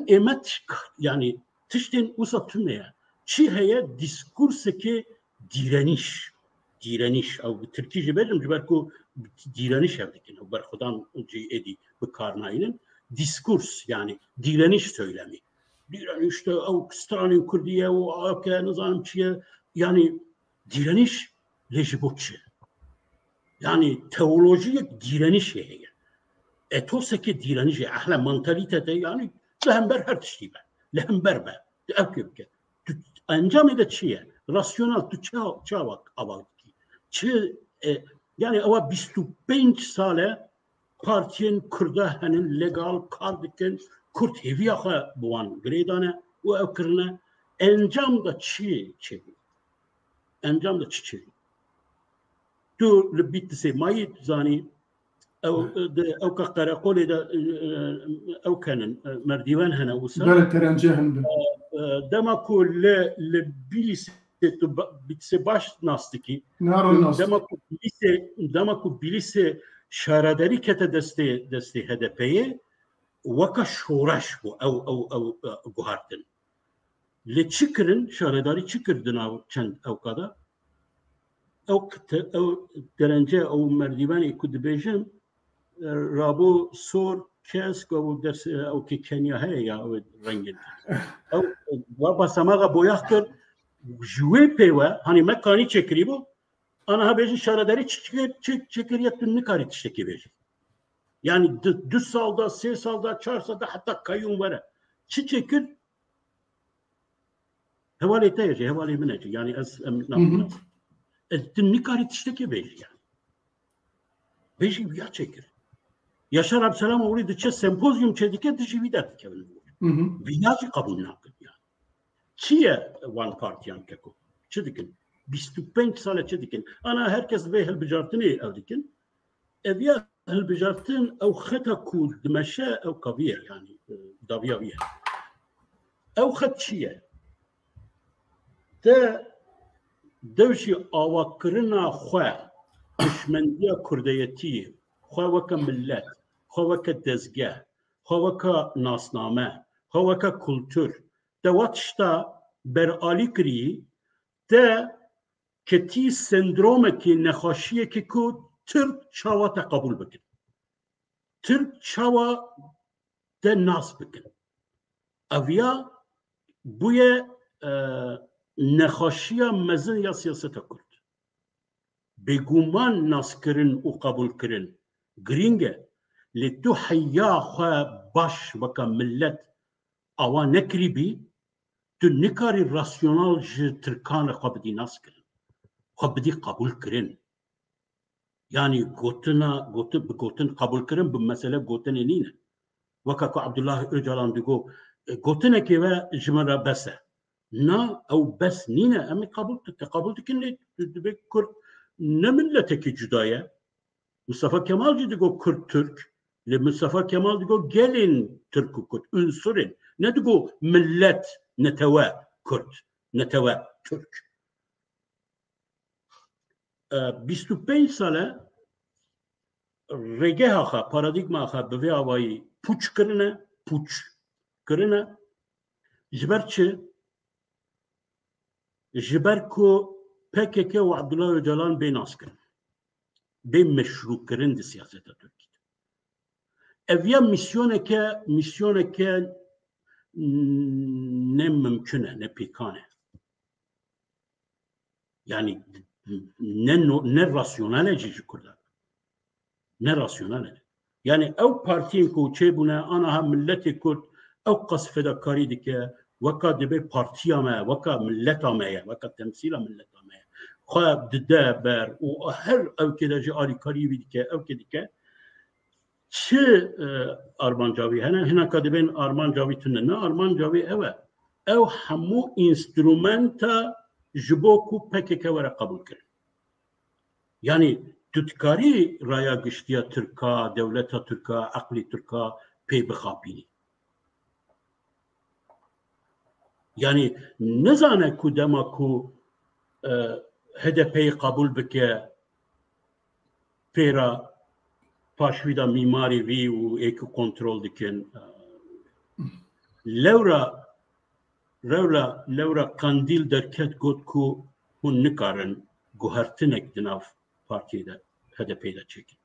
emet yani tiştin usatmaya çi heye diskurse ki direniş o Türkçe benim belki direniş evdekin o barxudan edi bu karnayının diskurs yani direniş söylemi direnişte o Stalin Kürdiye o AK nizam çiye yani direniş lejibotçu yani teolojik direniş heye etosaki direniş ahla mantalitete yani لهمبر هر تشتی به لهمبر به اوکی بکه انجام ده چیه راسیونال تو چه آواز کی چه یعنی اوا 25 ساله پارتین کرده هنن لگال کار دکن کرد هیویا خو بوان گریدانه و اوکرنه انجام ده چی انجام ده چی تو لبیت سی مایت زانی او كقراقولي دا او كان مرديوان هنا وصل بلد ترنجهن دمكو لبيليس بتسباش ناستيكي دمكو بيليس شارداري كتا دستي هدفيه وكا شورش بو او غهارتن لتشكرن شارداري تشكردن او چند او كذا او ترنجه او مرديواني كود بيجن رابو سور کسک و درس او که کنیا هی یا او رنگین او و با سماغ بویاخ کرد جوی پیوه هنی مکانی چکری بو أنا هبيجي شارداري çekiriyet نكاري تشتكي بيجي يعني 2 سالda 3 سالda 4 سالda hatta kayyum var çekir هوالي تيجي هوالي منجي يعني از ناس النكاري تشتكي بيجي يعني بيجي ويا çekir Yaşar Abselam orada çe sempozyum çedike dişividat kevin viyacı kabul nakıl yani çiye one party yan keko çedikin 25 sale çedikin ana herkes ve helbijartını evdikin evya helbijartın ev khata kul dmeşe ev kaviye yani daviyaviye ev khat çiye de devşi avakırına xwe düşmendiya kurdiyeti xwe weke millet xwe weke dezgeh xwe weke nasname xwe weke kultur de wat tişta beralî kirî de ketî sendromekî nexweşiyekî ku Türk çawa te qebûl bikin Türk çawa de nas bikin eviya bûye nexweşiya mezin ya siyaseta Kurd بگومان ناس کرن و قبول کرن گرینگه لی تو حیا خواه باش وکا ملت آوا نکری بی تو نکاری راسیونال جه ترکان خواه بدی ناس کرن خواه بدی قبول کرن یعنی گوتن قبول کرن بمسئله گوتن نینه وکا که عبدالله اجالان دیگو گوتنه که و جمعه بسه نا او بس نینه امی قبول تکن لی دبی کرد ne milleteki cüdaya Mustafa Kemal digo Kürt Türk le Mustafa Kemal digo gelin Türk Kürt unsurin ne digo millet neteve Kürt neteve Türk 25 sale regeha paradigma ha be avayı puç kırına jiberçi jiberko PKK و عبدالله öcalan بیناس کرد به مشروع کردن سیاست ترکی evya misyonu که ne mümküne ne pikane yani ne rasyonel cici kurlar ne rasyonel yani ev partiyin ku çebune ana ha milleti Kürt ev qasfedakari dike vaka dibe partiyame vaka milletame vaka temsila milletame خواب دده بر و هر او که داشت آری کاری بید که او که دیگه چه آرمان جاوی هنه کدبین آرمان جاوی تونه نه آرمان جاوی او همو اینسترومنتا جبوکو پکه وره قبول کرد یعنی تتکاری رایا گشتیا ترکا دولتا ترکا عقلی ترکا پی بخابینی یعنی نزانه کدما کو HDP'yi kabul bike pera paşvida mimari vi u eki kontrol diken lewra kandil derket got ku hun nikarin guhertinek dinav partiyede HDP'de çekin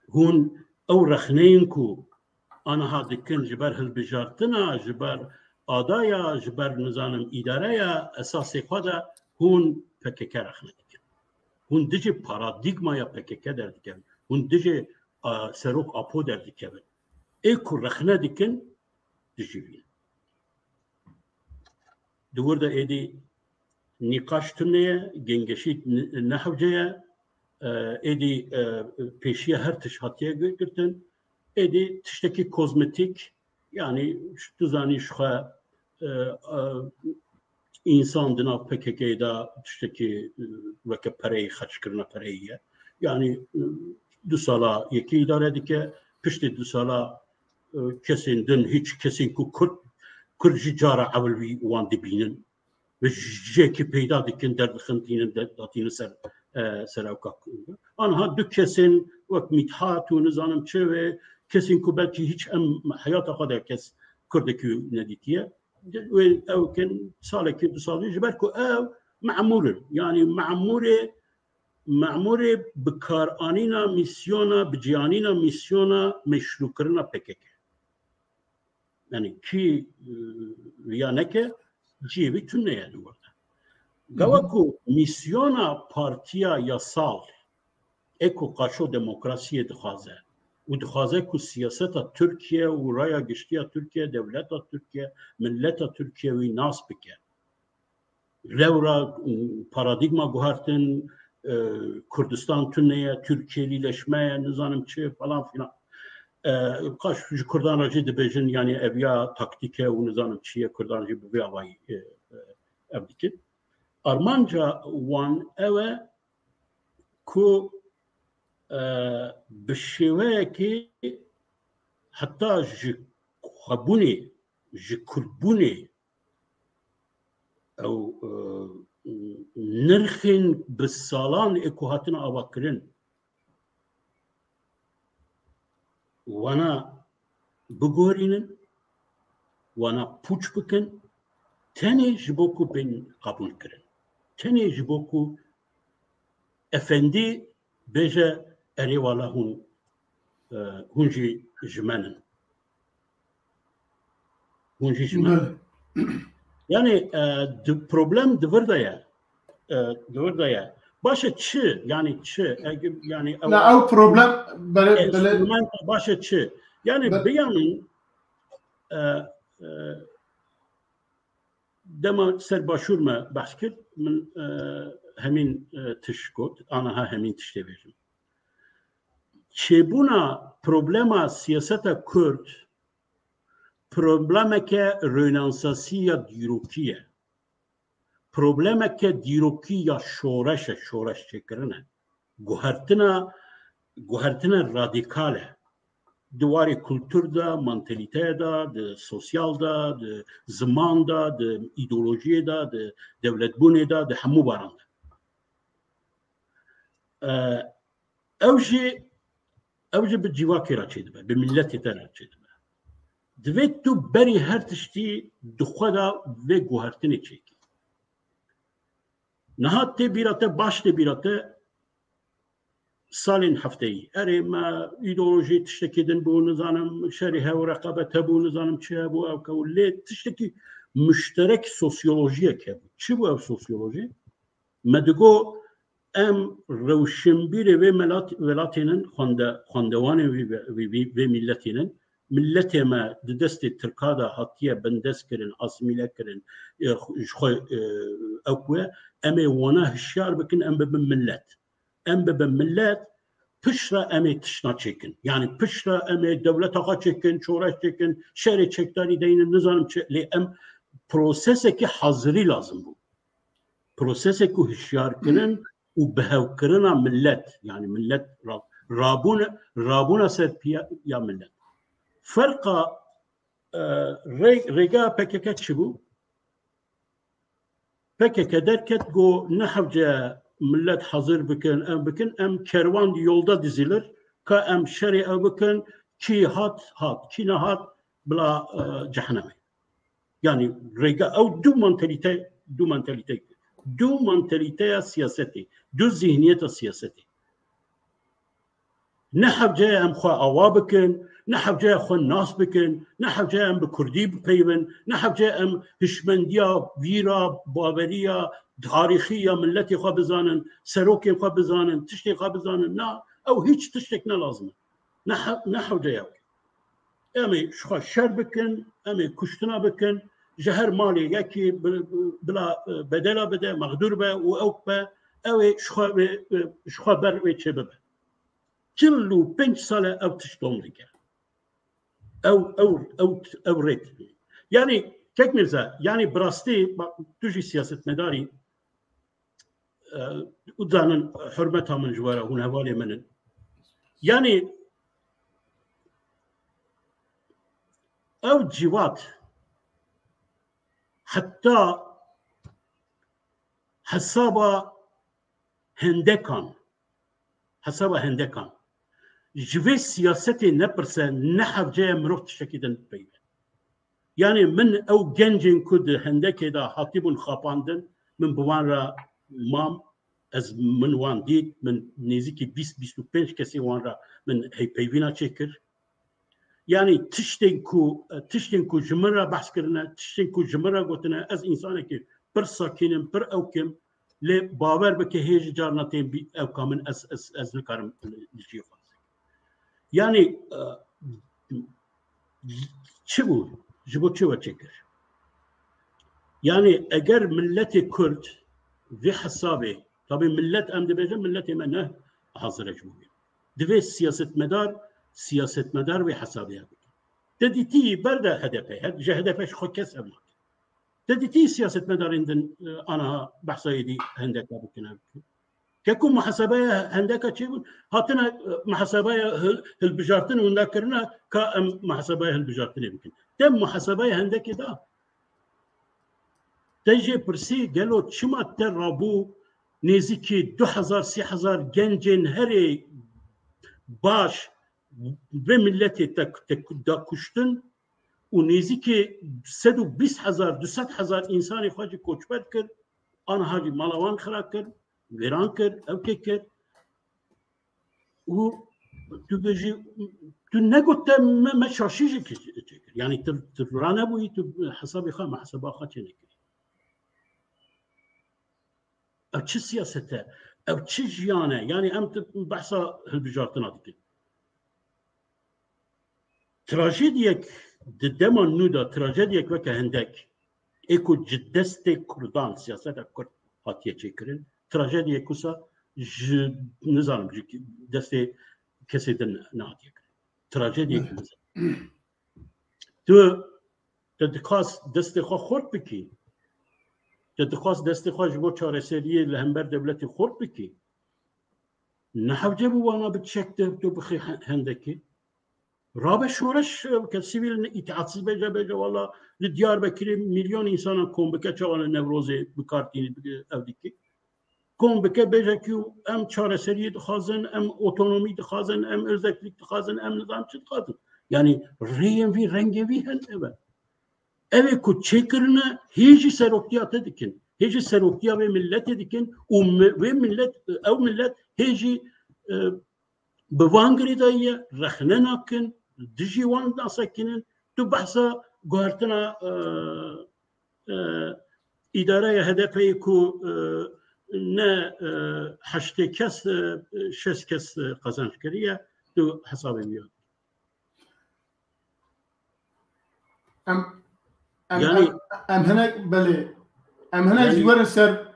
hun ew rexneyin ku anaha dikin jiber hilbijartina jiber adaya jiber nizanim idareya esasê xwe de هون PKK رخنه دیکن هون دیجی پارادیگما یا PKK در دیکن هون دیجی سروک آپو در دیکن ایکو رخنه دیکن دیجی بین دور دا ایدی نقاش تنیه گنگشی نحوجه ایدی پیشیه هر تشهاتیه گرتن ایدی تشتکی kozmetik yani düzani şuha insan dinav PKK'da tişteki veke parayı xaçkırına parayı yani du sala yeki idare dike pişti du sala kesin dün hiç kesin ku Kürtçi cara avlvi wan dibinin ve jeki peyda dikin derdixintinin datini seravka anha du kesin vek mithat u nizanım çe ve kesin ku belki hiç hayata kadar kes Kürt'deki neditiye او كان صالح كده صالح جبالكو او معموره بكار انينا ميسيونا بجيانينا ميسيونا مشروع كرنا PKK يعني كي ويانك جيبي تونه يعني ورده گوکو میسیونا پارتیا یاسال اکو قاشو دموکراسی دخوازه و دخوازه که سیاست ترکیه و رایا گشتیا ترکیه دولت ترکیه ملت ترکیه وی ناس بکه لورا پارادیگما گوهرتن کردستان تونیه ترکیلیleşmeye نزانم چه فلان فلان قاش کردان راجی دبیجن یعنی اویا تاکتیکه و نزانم چیه کردان راجی بوی آوایی ابدیکن آرمانجا وان اوه کو بشوه که حتی جی خبونه جی کردبونه او نرخین بسالان اکو هاتن آوا کرن وانا بگورینن وانا پوچ بکن تنه جبوکو بین قبول کرن تنه جبوکو افندی بجه اری والا هونجی جمنن هونجی جمنن yani problem dövrdaya başa çı yani çı yani la o problem böyle başa çı yani bir yanın dema ser başurma başkır min hemin tişkot ana hemin tiştevejim çebuna problema siyaseta Kürt problemeke rönansasiya dîrokiye problemeke dîrokiya şoreş çekirine guhertina radikale duvarê kultur da mantalîteye da di sosyal da di ziman da di îdeolojiyê da di devletbûnê da di hemû baran de ew jî bi civakê re çêdibe bi milletê te re çêdibe divê tu berî her tiştî dixwe da vê guhertinê çêkî niha tê bîra te baş tê bîra te salên hefteyî erê me îdeolojî tiştekî din bû nizanim şerî hew reqabet hebû nizanim çi hebû ew kew lê tiştekî müşterek sosyolojiyek hebû çi bû ev sosyolojî me digo em rewşinbîrê vê welatênin xwendewanên vê milletênin milletê me di destê Tirka da hatiye bindestkirin asîmîlekirin ji xwe ew ku ye em ê wana hişyar bikin em bibin millet pişra em ê tişna çêkin yani pişra em ê dewleta xwe çêkin çoreş çêkin şerê çekdarî deynin nizanim çi lê em prosesekî hazirî lazım bû prosesekî hişyarkirin û bihewkirina millet yani millet rabûna ser piya millet فرقا ريغا PKK çi bû PKK derket go nehevce millet hazır bikin em kervan yolda dizilir ka em şerê ew bikin kî hat kî nehat bila cehennemê yani rêga ew du mantalîteya siyasetê du zihniyeta siyasetê nehevce em xwe awa bikin نحوجه خون ناس بکن نحوجه ام به کردی بپیون نحوجه ام هشمندیا ویرا باوریا تاریخی یا ملتی خواه بزانن سروکی خواه بزانن تشتی خواه بزانن نه او هیچ تشتک نلازمه نحوجه یاوی امی شخواه شر بکن امی کشتنا بکن جهر مالی یکی بلا بدلا بده مغدور به و اوک به اوی شخواه بر وی چه ببه 45 ساله او تشتون دیگه او ريت يعني كيك ميرزا يعني براستي تجي سياسه مداري ودانن حرمتها من جواره هون هوالي منن يعني او جوات حتى حسابا هندكان جوی سیاستی نپرسه نحوجه مروف تشکیدن بیده یعنی من او گنجین کد هندکی دا حاطیبون خاپاندن من بوان را مام از من وان دید من نزدیکی 20-25 کسی وان را من هی پیوینا چکر یعنی تشتین کو جمن را بحث کرنه تشتین کو جمن را گوتنه از انسانی که پر ساکینم پر اوکم لی باور بکه هیچ جار نتیم بی او کامن از نکارم لجی خواست. یعنی چه بود؟ جبو چه وچه کر؟ یعنی اگر ملت کرد في حسابه طبعا ملت ام دبیجه ملت منه حاضرش بودیم دوی سیاست مدار و حسابه بود تدیتی برده هدفه هدفش خود کس ام نکن تدیتی سیاست مدار اندن آنها بحثایی دی هندکه بکنه که کم محاسبه هندکه چی بود هاتنا محاسبه هالبجارتن و نکرنا که محاسبه هالبجارتنی بکن تم محاسبه هندکه دا تجي برسي قالوا شما ترابو نزيكي 2000-3000 جنجن هري باش بملتي دا كشتن ونزيكي 120,000-200,000 انسان خواجي كوچبر كر انا هاجي مالوان خرا كر ويران كر او كر و تو بيجي تو نقول ما شاشيجي يعني ترانا بوي حسابي خا ما حسابا خا تشنك او چه سیاسته او چه جیانه یعنی ام بحثا هالبجارتنا دکن تراژدیک ددمان نودا تراژدیک وکه هندک اکو جدست کردان سیاست کرد هاتیه چه کرن تراژدیک کوسا نزانم دست کسی دن نهاتیه کرن تراژدیک تو دکاس دست خو خورد بکی تدخواست دست خواهش با چاره سریه لهمبر دولت خورد بکی نحوجه بوانا بتشک تو بخی هندکی رابع شورش که سیویل اتحادسی بجا والا لدیار بکری میلیون انسان کن بکه چوان نوروزه بکارتینی او دیکی کن بکه بجا که ام چاره سریه دخوازن ام اوتونومی دخوازن ام ارزکلیک دخوازن ام نظام چه دخوازن یعنی ریم وی رنگ وی هن اوه اوه که چه کرنه هیچی سروکتیات دکن هیچی سروکتیا و ملت دکن و ملت هیچی بوانگری دایه رخنه نکن دجی وان ناسکنن تو بحثا گوهرتنا اداره هدفی که نه 8 کس 6 کس قزنج کریه تو حساب میاد يعني ام هناك بله ام هناك جوار سر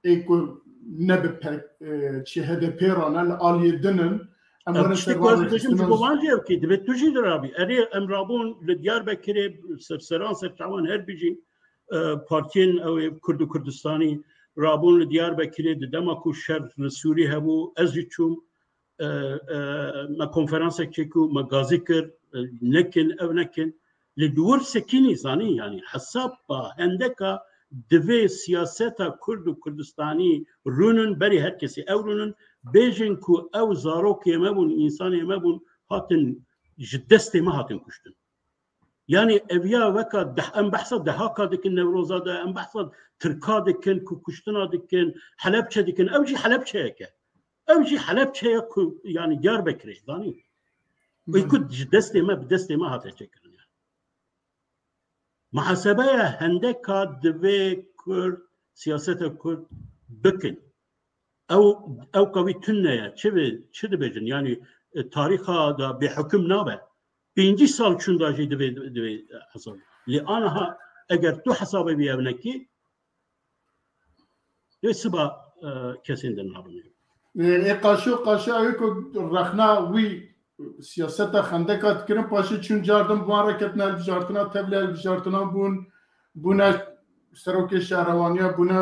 ايكو نب شي هذا بيران الالي دنن ام هناك سر وانجي كي دبي تجي درابي اري ام رابون لديار بكري سرسران سرتعوان هر بيجي بارتين او كردستاني رابون لديار بكري دماكو شر سوري هبو ازيچوم ما كونفرنس كيكو ما غازيكر لكن او لكن لدور سكيني زاني يعني حساب هندكا دفي سياستا كرد وكردستاني رونن بري هركسي او رونن بيجن كو او زاروك يمبون انسان يمبون هاتن جدستي ما هاتن كشتن يعني ابيا وكا ام بحثا دهاكا دكن نوروزا دا ام بحثا تركا دكن كو كشتنا دكن حلبچه دكن اوجي حلبچه هكا اوجي حلبچه يعني ديار بكري زاني ويكود جدستي ما بدستي ما هاتن چكر محاسبه هندکا دوی کرد سیاست کرد بکن او قوی تنه چه دبیجن یعنی تاریخا دا به حکم نابه 5 سال چون داجی دوی حساب لی آنها اگر تو حسابه بیابنکی دوی سبا کسین دن نابنه قاشو اویکو رخنا وی سیاست خندکات کردن پاشی چون جاردن بوان رکت نل بجارتنا تبلیل بجارتنا بونه سروک شهروانیا بونه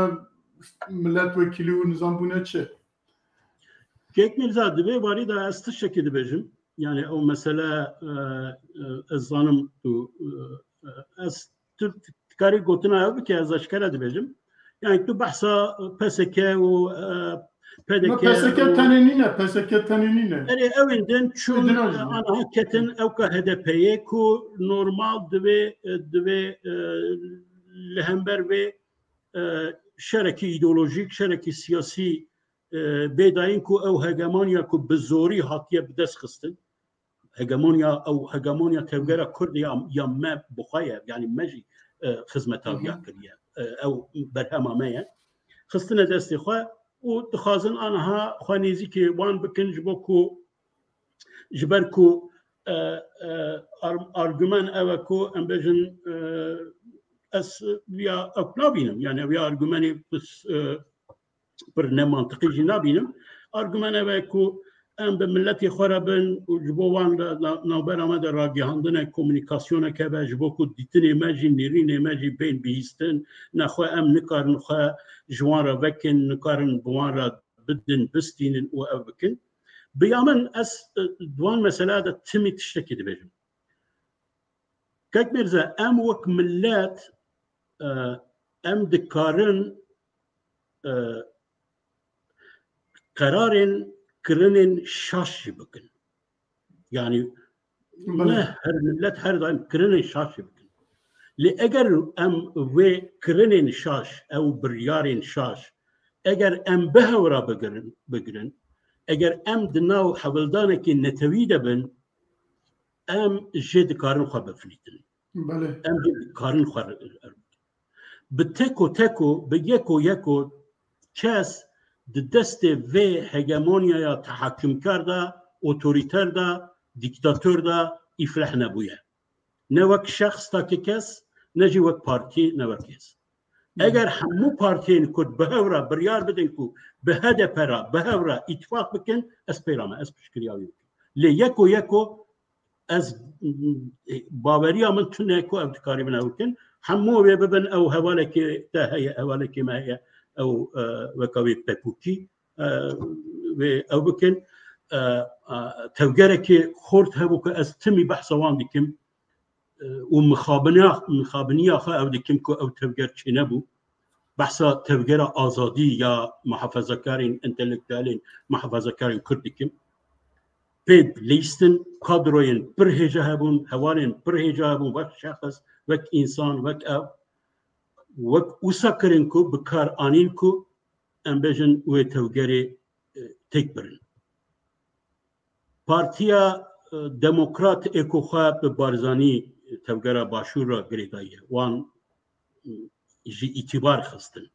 ملت وکیلی و نظام بونه چه؟ که میرزا دبی واری دا استش که دبیجم yani o mesele zanım tu az kari gotuna ev ki az aşkara dibecim yani tu bahsa PSK و PDK PSK tanınine yani evinden çün ana haketin ev ka HDP'ye ku normal dve lehember ve şereki ideolojik şereki siyasi بداين كو او هجمونيا كو بزوري هاتيه بدس خستن هجمونيا او هجمونيا تبقى كرد يا ما بخايا يعني ماجي خدمتها يا كريا او برهما ما خستنا دستي خو ودخازن انها خوانيزي كي وان بكن جبوكو جبركو ارجومان اوكو امبجن اس ويا اقنابينم يعني ويا ارجوماني بس برنامج منطقي جنابينم ارجومان اوكو ام بملتي خرابن وجبوان نوبر ما در راگی هندن کومونیکاسیون که به جبوکو دیتنی ماجی نیرین ماجی بین بیستن نخوا ام نکارن خوا جوان را وکن نکارن بوان را بدن بستین و او بکن بیامن اس دوان مسئله دا تمی تشتکی دی بجم کک مرزا ام وک ملت ام دکارن قرارن كرنن شاش بكن يعني ما هر ملت هر دايم كرنن شاش بكن لأجر أم و كرنن شاش أو بريارن شاش أجر أم بهورا بقرن أجر أم دناو حولدانك النتويدة بن أم جد كارن خا بفليتن أم جد كارن خا بتكو بيكو يكو كاس دست و هگمونیا تحکم کرده اتوریتر ده دیکتاتور ده افلح نبویه نه وک شخص تا که کس نجی وک پارتی نه وک کس اگر همو پارتین کد به هورا بریار بدن کو به هدف را به هورا اتفاق بکن از پیرامه از پشکریاوی بکن لی یکو از باوریا من تونه کو ابتکاری بنا بکن همو ببن او حواله که تا هی حواله که ما هي او وكاوي بيبوكي او بكن توجرك خورت هبوك استمي بحثوان ديكم ومخابنيا خا او ديكم كو او توجر تشنبو بحثا توجر ازادي يا محافظه كارين انتلكتوالين محافظه كارين كردكم بيد ليستن قدروين برهجه هبون هوالين برهجه هبون وك شخص وك انسان وك او وك وسكرنكو بكار انينكو امبجن وتوجري تكبرن بارتيا ديمقراط اكوخا ببارزاني توجرا باشورا غريدايه وان جي اعتبار خستن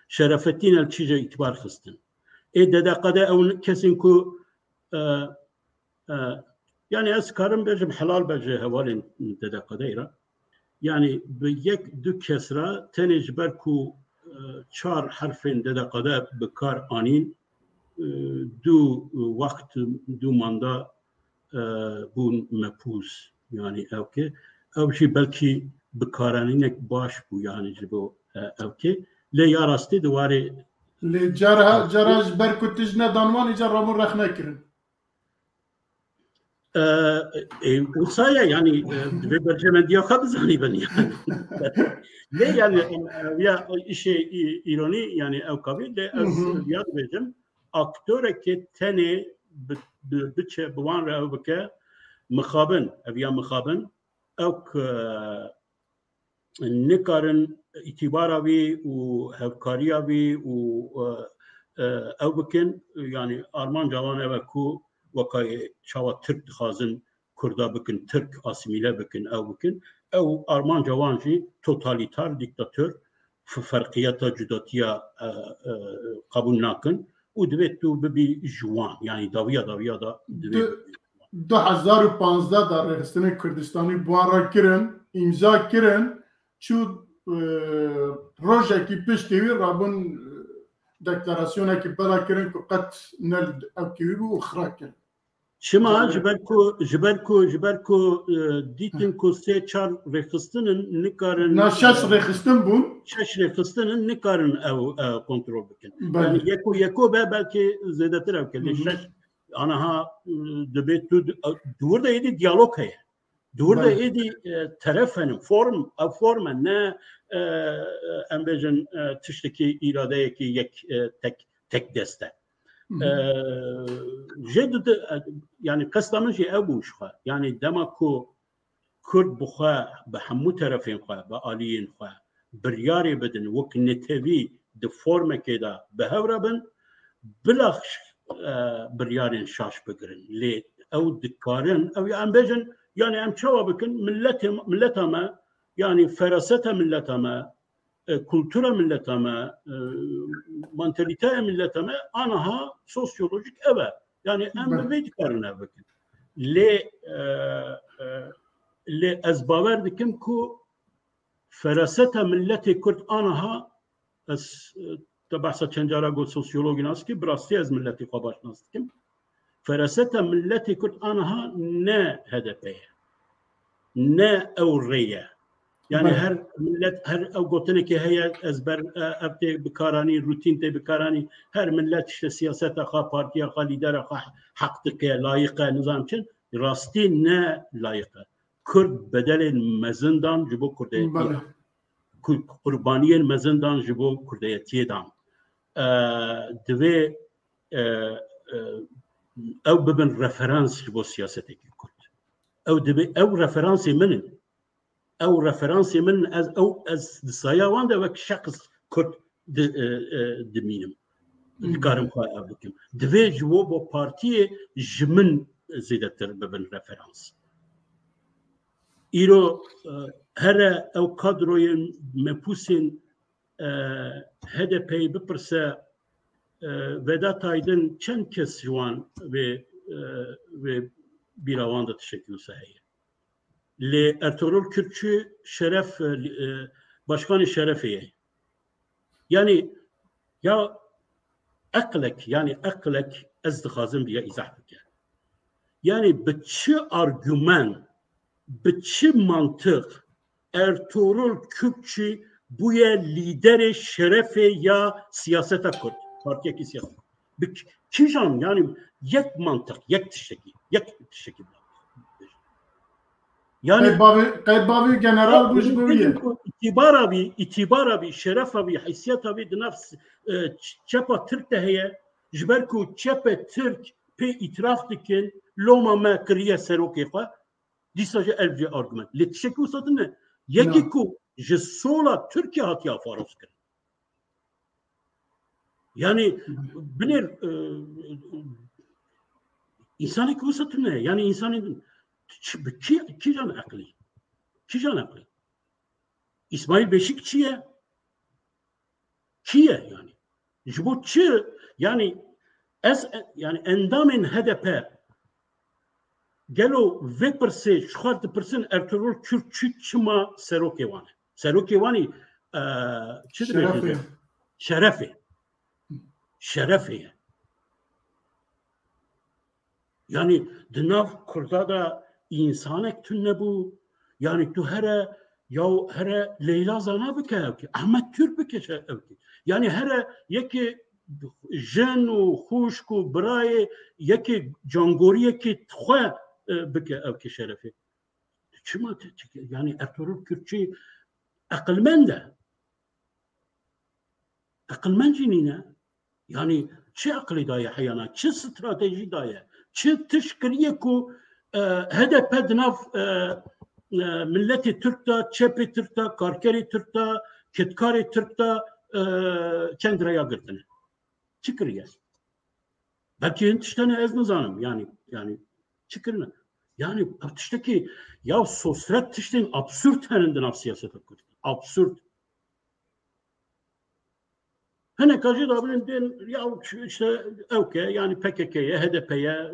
شرفتين التشيجا اعتبار خستن اي دقه او كسنكو يعني اسكارم بجم حلال بجه هوالين دقه دايره يعني بيك دو كسرة تنج بركو چار حرفين دقه بكار انين دو وقت دو ماندا بون مپوس يعني اوكي او شي بلكي بكارانينك باش بو يعني جبو اوكي لي يارستي دواري لي جراج بركو تجنا دانوان يجرمون رخنا كرن وصايا يعني ببرجمن ديا خبزاني بني ليه يعني يا شيء ايروني يعني او قبيل ياد بجم اكتور كي تاني بتش بوان راو بك مخابن ابيا مخابن او نكارن اعتباراوي وهفكارياوي او بكن يعني ارمان جوان اوكو وكاي شاوا ترك خازن كردا بكن ترك اسيميله بكن او بكن او ارمان جوانجي توتاليتار ديكتاتور في فرقيات جداتيه قبول ناكن ودبيتو ببي جوان يعني داويا دا 2015 در رخصتن کردستانی بوارا کرن امضا کرن چو روژه کی پشتیوی رابن دکلاراسیونه کی برا کرن که قط نل اوکیوی و خرا کرن شما جبركو ديتن كو سي چار رخصتن نكارن نا شش رخصتن بون شش رخصتن نكارن او كنترول بكن يعني يكو بلكي زيادتر او كل شش انا ها دبيت دور ده يدي ديالوج هي دور ده يدي طرفن فورم نه امبجن تشتكي اراده كي يك تك دسته جد يعني قصدنا شيء ابوش خا يعني دمكو كرد بخا بحمو طرفين خا باليين خا برياري بدن وك نتبي دفورمه كده بهوربن بلاخش بريارين شاش بقرن لي او دكارن او يعني بجن يعني ام شوا بكن ملتها يعني فراستها ملتها kültüra milletame, mantalite milletame anaha sosyolojik eve. Yani em beveydik karına bakın. Le ez baver dikim ku feraseta milleti Kürt anaha ez تبعث چنجارا گو سوسیولوژی ناس کی براستی از ملتی خباش ناس کیم فراسته ملتی کرد آنها نه هدفه نه اوریه یعنی هر ملت هر او گوتنه که هي از بر ابت بکارانی روتین ته بکارانی هر ملت سیاست خا پارتی خا لیدر خا حق که لایق نظام چن راستی نه لایق کرد بدل مزندان جبو کرده قربانی مزندان جبو کرده تیدان دوی او ببن رفرانس بو سیاستی کرد او دوی او رفرانسی منن او رفرانسی من از سایوان ده وک شخص کرد دمینم دکارم خواه بکم دوی جو بو پارتی جمن زیدتر ببن رفرانس ایرو هر او کادروی مپوسین HDP'yi bipirse Vedat Aydın çend kes şu an ve bir avanda teşekkür sahiye. Le Ertuğrul Kürtçü Şeref Başkanı Şerefiye. Yani ya aklek yani aklek ez dixazim diye izah bike. Yani biçi argüman biçi mantık Ertuğrul Kürtçü bu ya lideri şerefe ya siyasete kurd. Partiye ki siyaset. Kijan yani yek mantık, yek tişeki. Yani Qaybavi general buj buriye. İtibar abi, şeref abi, haysiyet abi de nefs çapa Türk de heye. Jberku çapa Türk pe itiraf dikin loma ma kriye seroke fa. Disaje elbce argüman. Le tişeki usadın ne? Yeki ku Sola Türkiye hatiya faros kır. Yani bilir insanı kusatı ne? Yani insanın ki can akli. Ki can akli. İsmail Beşikçi'ye kiye yani. Bu çi yani yani endamın HDP gelo ve perse şuart persen Ertuğrul Kürtçü çıma serokevane. Serokevani şerefe. Yani dinav kurda da insanek tünne bu. Yani tu here Leyla Zana bike ki Ahmet Türk bike yani here yeki jenu xuşku braye yeki cangoriye ki txwe bike ev ki şerefe. Çıma yani Ertuğrul Kürtçü akılmende. Akılmenciniğine yani çi akli daya hayana, çi strateji daya, çi tişkiriye ku HDP dinav milleti Türk'ta, çepi Türk'ta, karkeri Türk'ta, ketkari Türk'ta kendire girtine. Çi kiriye? Belki hintiştene ez nizanım yani çi kirine. Yani tişteki ya sosyal tiştin absürt herinden av siyasete kurdu. Absürt. Hani karşı da bilin ya işte okey yani PKK'ye, HDP'ye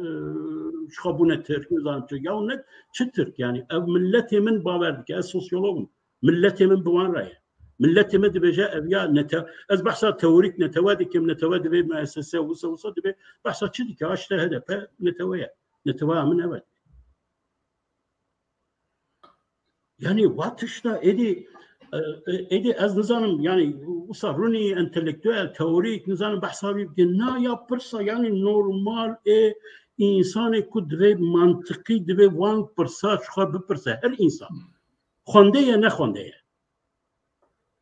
şabune Türk nizamcı ya ne Türk yani ev milletimin baverdik ez sosyologum milletimin buvan raya milletimin dibece ev ya nete ez bahsa teorik netevadi kim netevadi ve müessese usa dibe bahsa çidik ya işte HDP neteva min evet yani vatışta edi az nizanım yani usaruni entelektüel teorik nizanım bahsabi ne yapırsa yani normal insanı kudve mantıki dve van pırsa şu bir pırsa her insan xondeye ne xondeye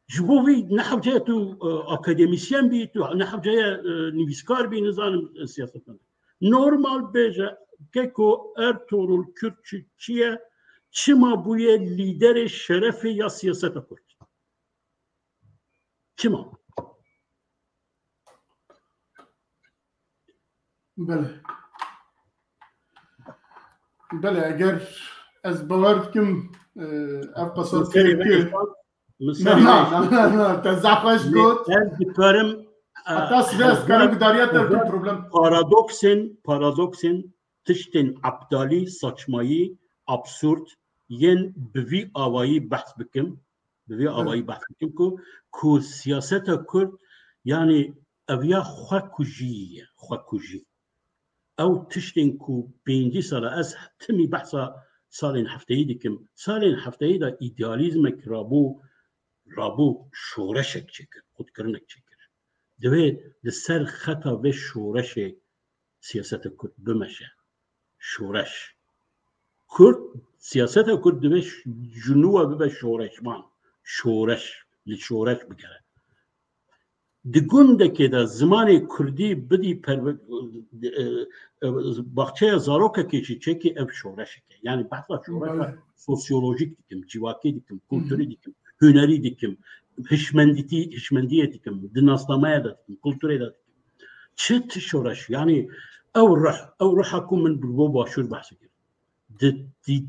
jibovi ne havcaya tu akademisyen bi tu ne havcaya niviskar bi nizanım siyasetten normal beje keko Ertuğrul Kürtçüye Çima buye lideri şerefi ya siyasete kurdu. Çima. Bele eğer ez bavar kim ev qasar نه تزعفش گوت از بکارم حتی سویس کارم داریت تو پروبلم پارادوکسن تشتن عبدالی ساچمایی ابسورد ین بوی آوایی بحث بکم کو سیاست کرد یعنی اویا خواکوژی او تشتن کو 5 سال از تمی بحثا سالین هفته‌ای دکم سالین هفته‌ای دا ایدئالیزم رابو شورشک چکر خودکرنک چکر دوی لسر خطا به شورش سیاست کرد بمشه شورش کرد سیاست کرد دوی جنوب به شورش لشورش بگره دگونده که دا زمان کردی بدی باخچه زاروکه کشی چکی اف شورشه که یعنی بحثا شورش سوسیولوژیک دیکم جواکی دیکم کلتوری دیکم هنری دیکم هشمندیه دیکم دناسنامه دیکم کلتوری دیکم چه شورش یعنی او روح اكون من بالبو باشور بحث کرد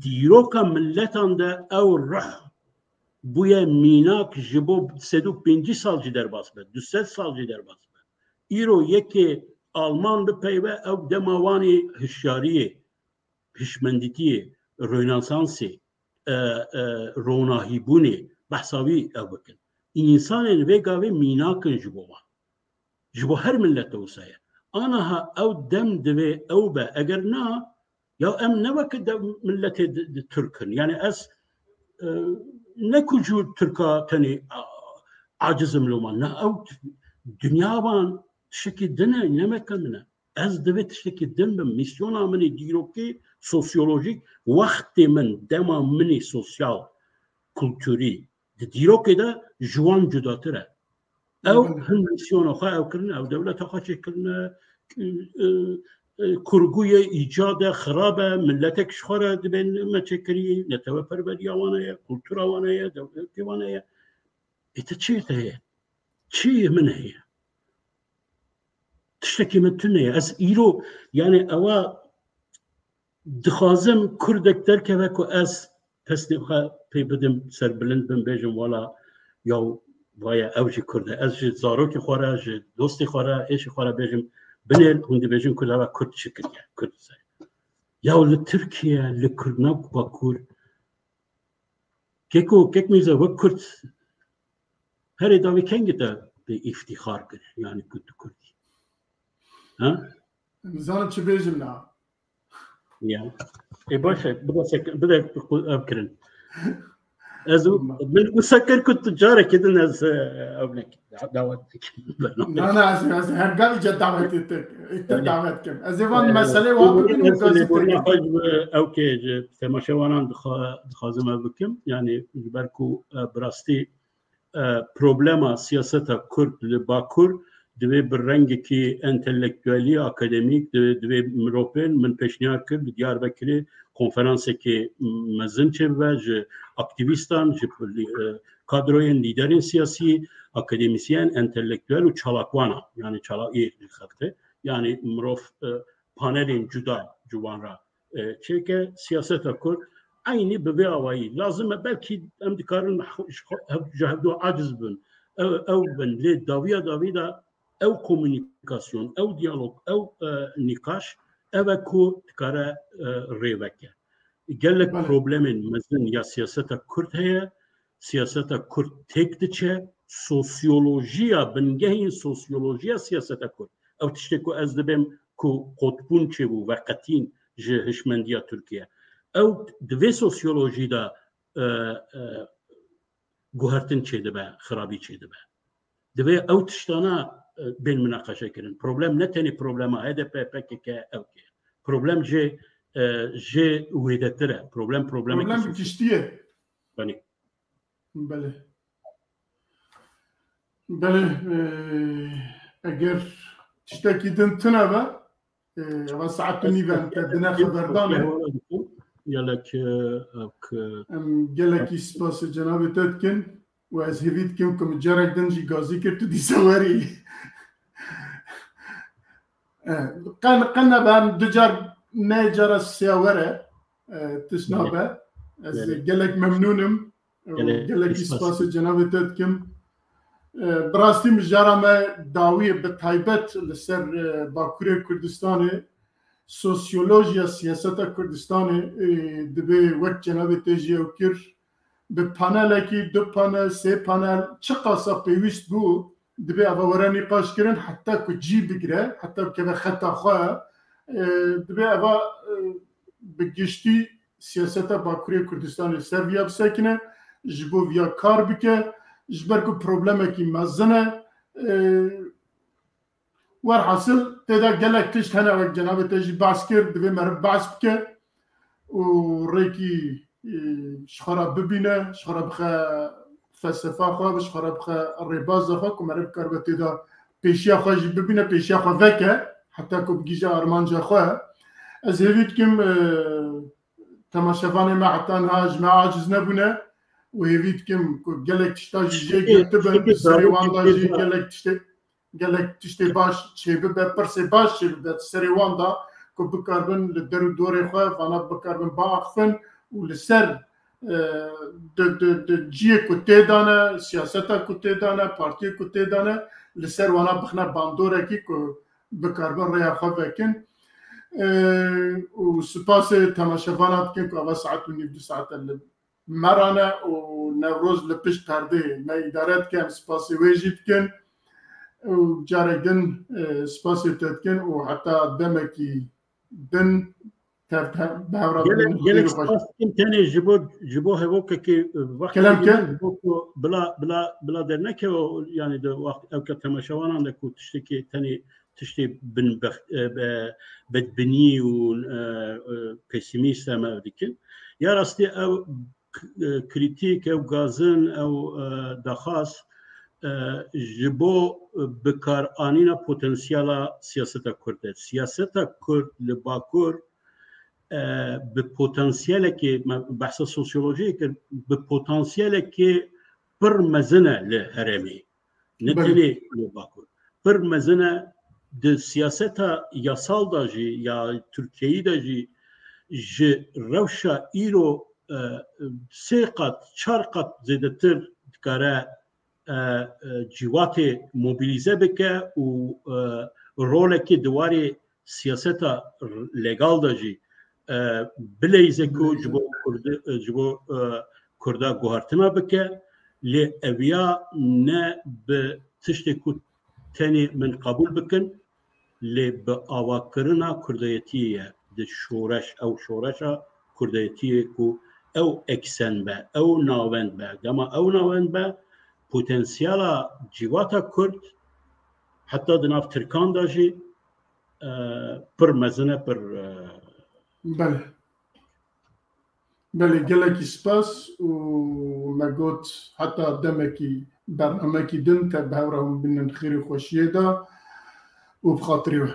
دیروکا ملتان ده او روح بویا میناک جبو 150 سال جی در باس بد 200 سال جی در باس بد ایرو یکی آلمان به پیوه او دماوانی هشیاریه هشمندیتیه رنسانسی روناهی بونی بحثاوی او بکن انسان ویگاوی میناکن جبو هر ملت وسایه آنها او دم دوی او به اگر نه یا ام نوک ملت ترکن یعنی از نکوجو ترکا تنی عاجزم لومان نه او دنیا بان تشکی دنه نمکمنه از دوی تشکی دن به میسیونا منی دیروکی سوسیولوژیک وقت من دما منی سوسیال کلتوری دیروکی ده جوان جداتره او هم میسیونا خواه او کرنه او دولت خواه چه کرنه کرگوی ایجاد خرابه ملتک شخوره دبین مچکری نتوه پروری آوانه کلتور آوانه دولت آوانه ایتا چی من هیه تشتکی من تونه از ایرو یعنی اوا دخوازم کردک درکه وکو از تصنیفه پی بدم سر بلند بم بیجم والا یا وای اوجی کرده از زاروکی خوره دوستی خوره ایشی خوره بیجم بنير هندي بيجون كلها كرد شكل كرد زي يا ول تركيا لكرناك باكور كيك ميزه وكرد هري داوي كنجتا بافتخار كر يعني كنت كردي ها زانت شو بيجمنا يا اي باشا بدا افكرن ازو من مسكر كنت جاري كده ناس ابنك دعوتك انا اسف هرقال جد دعوتكم ازيفان مساله واقع اوكي تماشاوانان دخازم بكم يعني بركو براستي بروبلما سياسة كرد لباكور دوی برنگ کی انتلیکتوالی اکادمیک دوی مروپن من پیشنهاد کرد دیاربکری کنفرانس کی مزن چه و اکتیویستان کادروی لیدرین سیاسی اکادمیسیان انتلیکتوال و چالاکوانا yani çalak خفته yani مروف پانلین جدا جوان را چه سیاست کرد aynı به اوایی لازمه بلکی ام دکارن جهدو عاجز بن او بن لی داویدا او کومونیکاسیون او دیالوگ او نقاش او کو تکاره ریوکه گلک پروبلمین مثلا یا سیاست کرد هیا سیاست کرد تک دچه سوسیولوژیا بنگهین سوسیولوژیا سیاست کرد او تشتکو از دبم کو قطبون چه بو وقتین جه هشمندیا ترکیه او دوی سوسیولوژی دا گوهرتن چه دبه خرابی چه دبه دوی او تشتانا بین مناقشه کردن پروبلم نه تنی پروبلم HDP PKK اوکی پروبلم جه وحدتره پروبلم کشتیه بله اگر تشتکی دن تنبه و ساعت نیوان کردن خبردانه گلکی سپاس جناب تدکن و از هیوید کم جرک دنجی گازی کرد تو دی سواری قلنا بهم دجار نجار السياورة تسنابه از گلک ممنونم gelekî spasê cenabê te dikim. Bi rastî mijara me dawiyê bi taybet li ser Bakurê Kurdistanê sosyolojiya siyaseta Kurdistanê dibe wek cenabê te jî ew kir bi panelekî 2 panel 3 panel çi qasa pêwîst bû dibe ev were nîqaş kirin heta ku cî bigire heta bikeve xeta xwe dibe eva bi giştî siyaseta Bakurê Kurdistanê ser vîya bisekine ji bo vîya kar bike ji ber ku problemekî mezin e werhasıl têda gelek tişt hene wek cenabê te jî behs kir divê meriv behs bike û rêkî ji xwe re bibîne ji xwe re bixe felsefa xwe ji xwe re bixe rêbaza xwe ku meriv karibe têda pêşiya xwe jî bibîne pêşiya xwe veke heta ku bigîje armanca xwe ez hêvî dikim temaşevanê me heta niha ji me aciz nebûne û hêvî dikim ku gelek tişta jî jê girtibin serê wan da jî gelek tiştê baş çêbibe pirsê baş çêbibe serê wan da ku bikaribin li der û dorê xwe vana bikaribin biaxivin û li ser di ciyê ku tê dane siyaseta ku tê dane partiyê ku tê dane li ser wana bixine bandorekî ku bikaribin rêya xwe vekin û spasê temaşevana dikin ku ava saet û nîv 2 saete li merane û Newroz li pişt perdeyê me îdare dike em spasê wê jî dikin û carek din spasê te dikin û heta demekî din gelek spas dikim tenê ji bo hevokekê bila derneke yani de ew temaşevanan de ku tiştekî tenê tiştê bedbinî û pesîmîst em ev dikin ya rastî ew krîtîk ew gazin ew daxwast ji bo bikaranîna potansiyala siyaseta Kurd e siyaseta Kurd li Bakur bi potansiyelekê behsa sosyolojiyê kir bi potansiyelekê pir mezin e li herêmê ne tenê li Bakur pir mezin e di siyaseta yasal da jî ya Tirkiyeyî de jî ji rewşa îro 3 qat 4 qat zêdetir dikare cîwatê mobilîze bike û rolekê di warê siyaseta legal da jî bilêze ku ji bo Kurda guhartina bike lê eviya ne bi tiştê ku tenê min qabûl bikin lê bi avakirina Kurdayetiyê ye di şoreş ew şoreşa Kurdayetiyê ku ew eksen be ew navend be dema ew navend be potansiyala cîvata Kurd heta di nav Tirkan da jî pir mezin e pir belê gelekî spas û me got heta demekî bernamekî din te bi hewra hûn binin xêrê xweşiyê da û bi xatirê we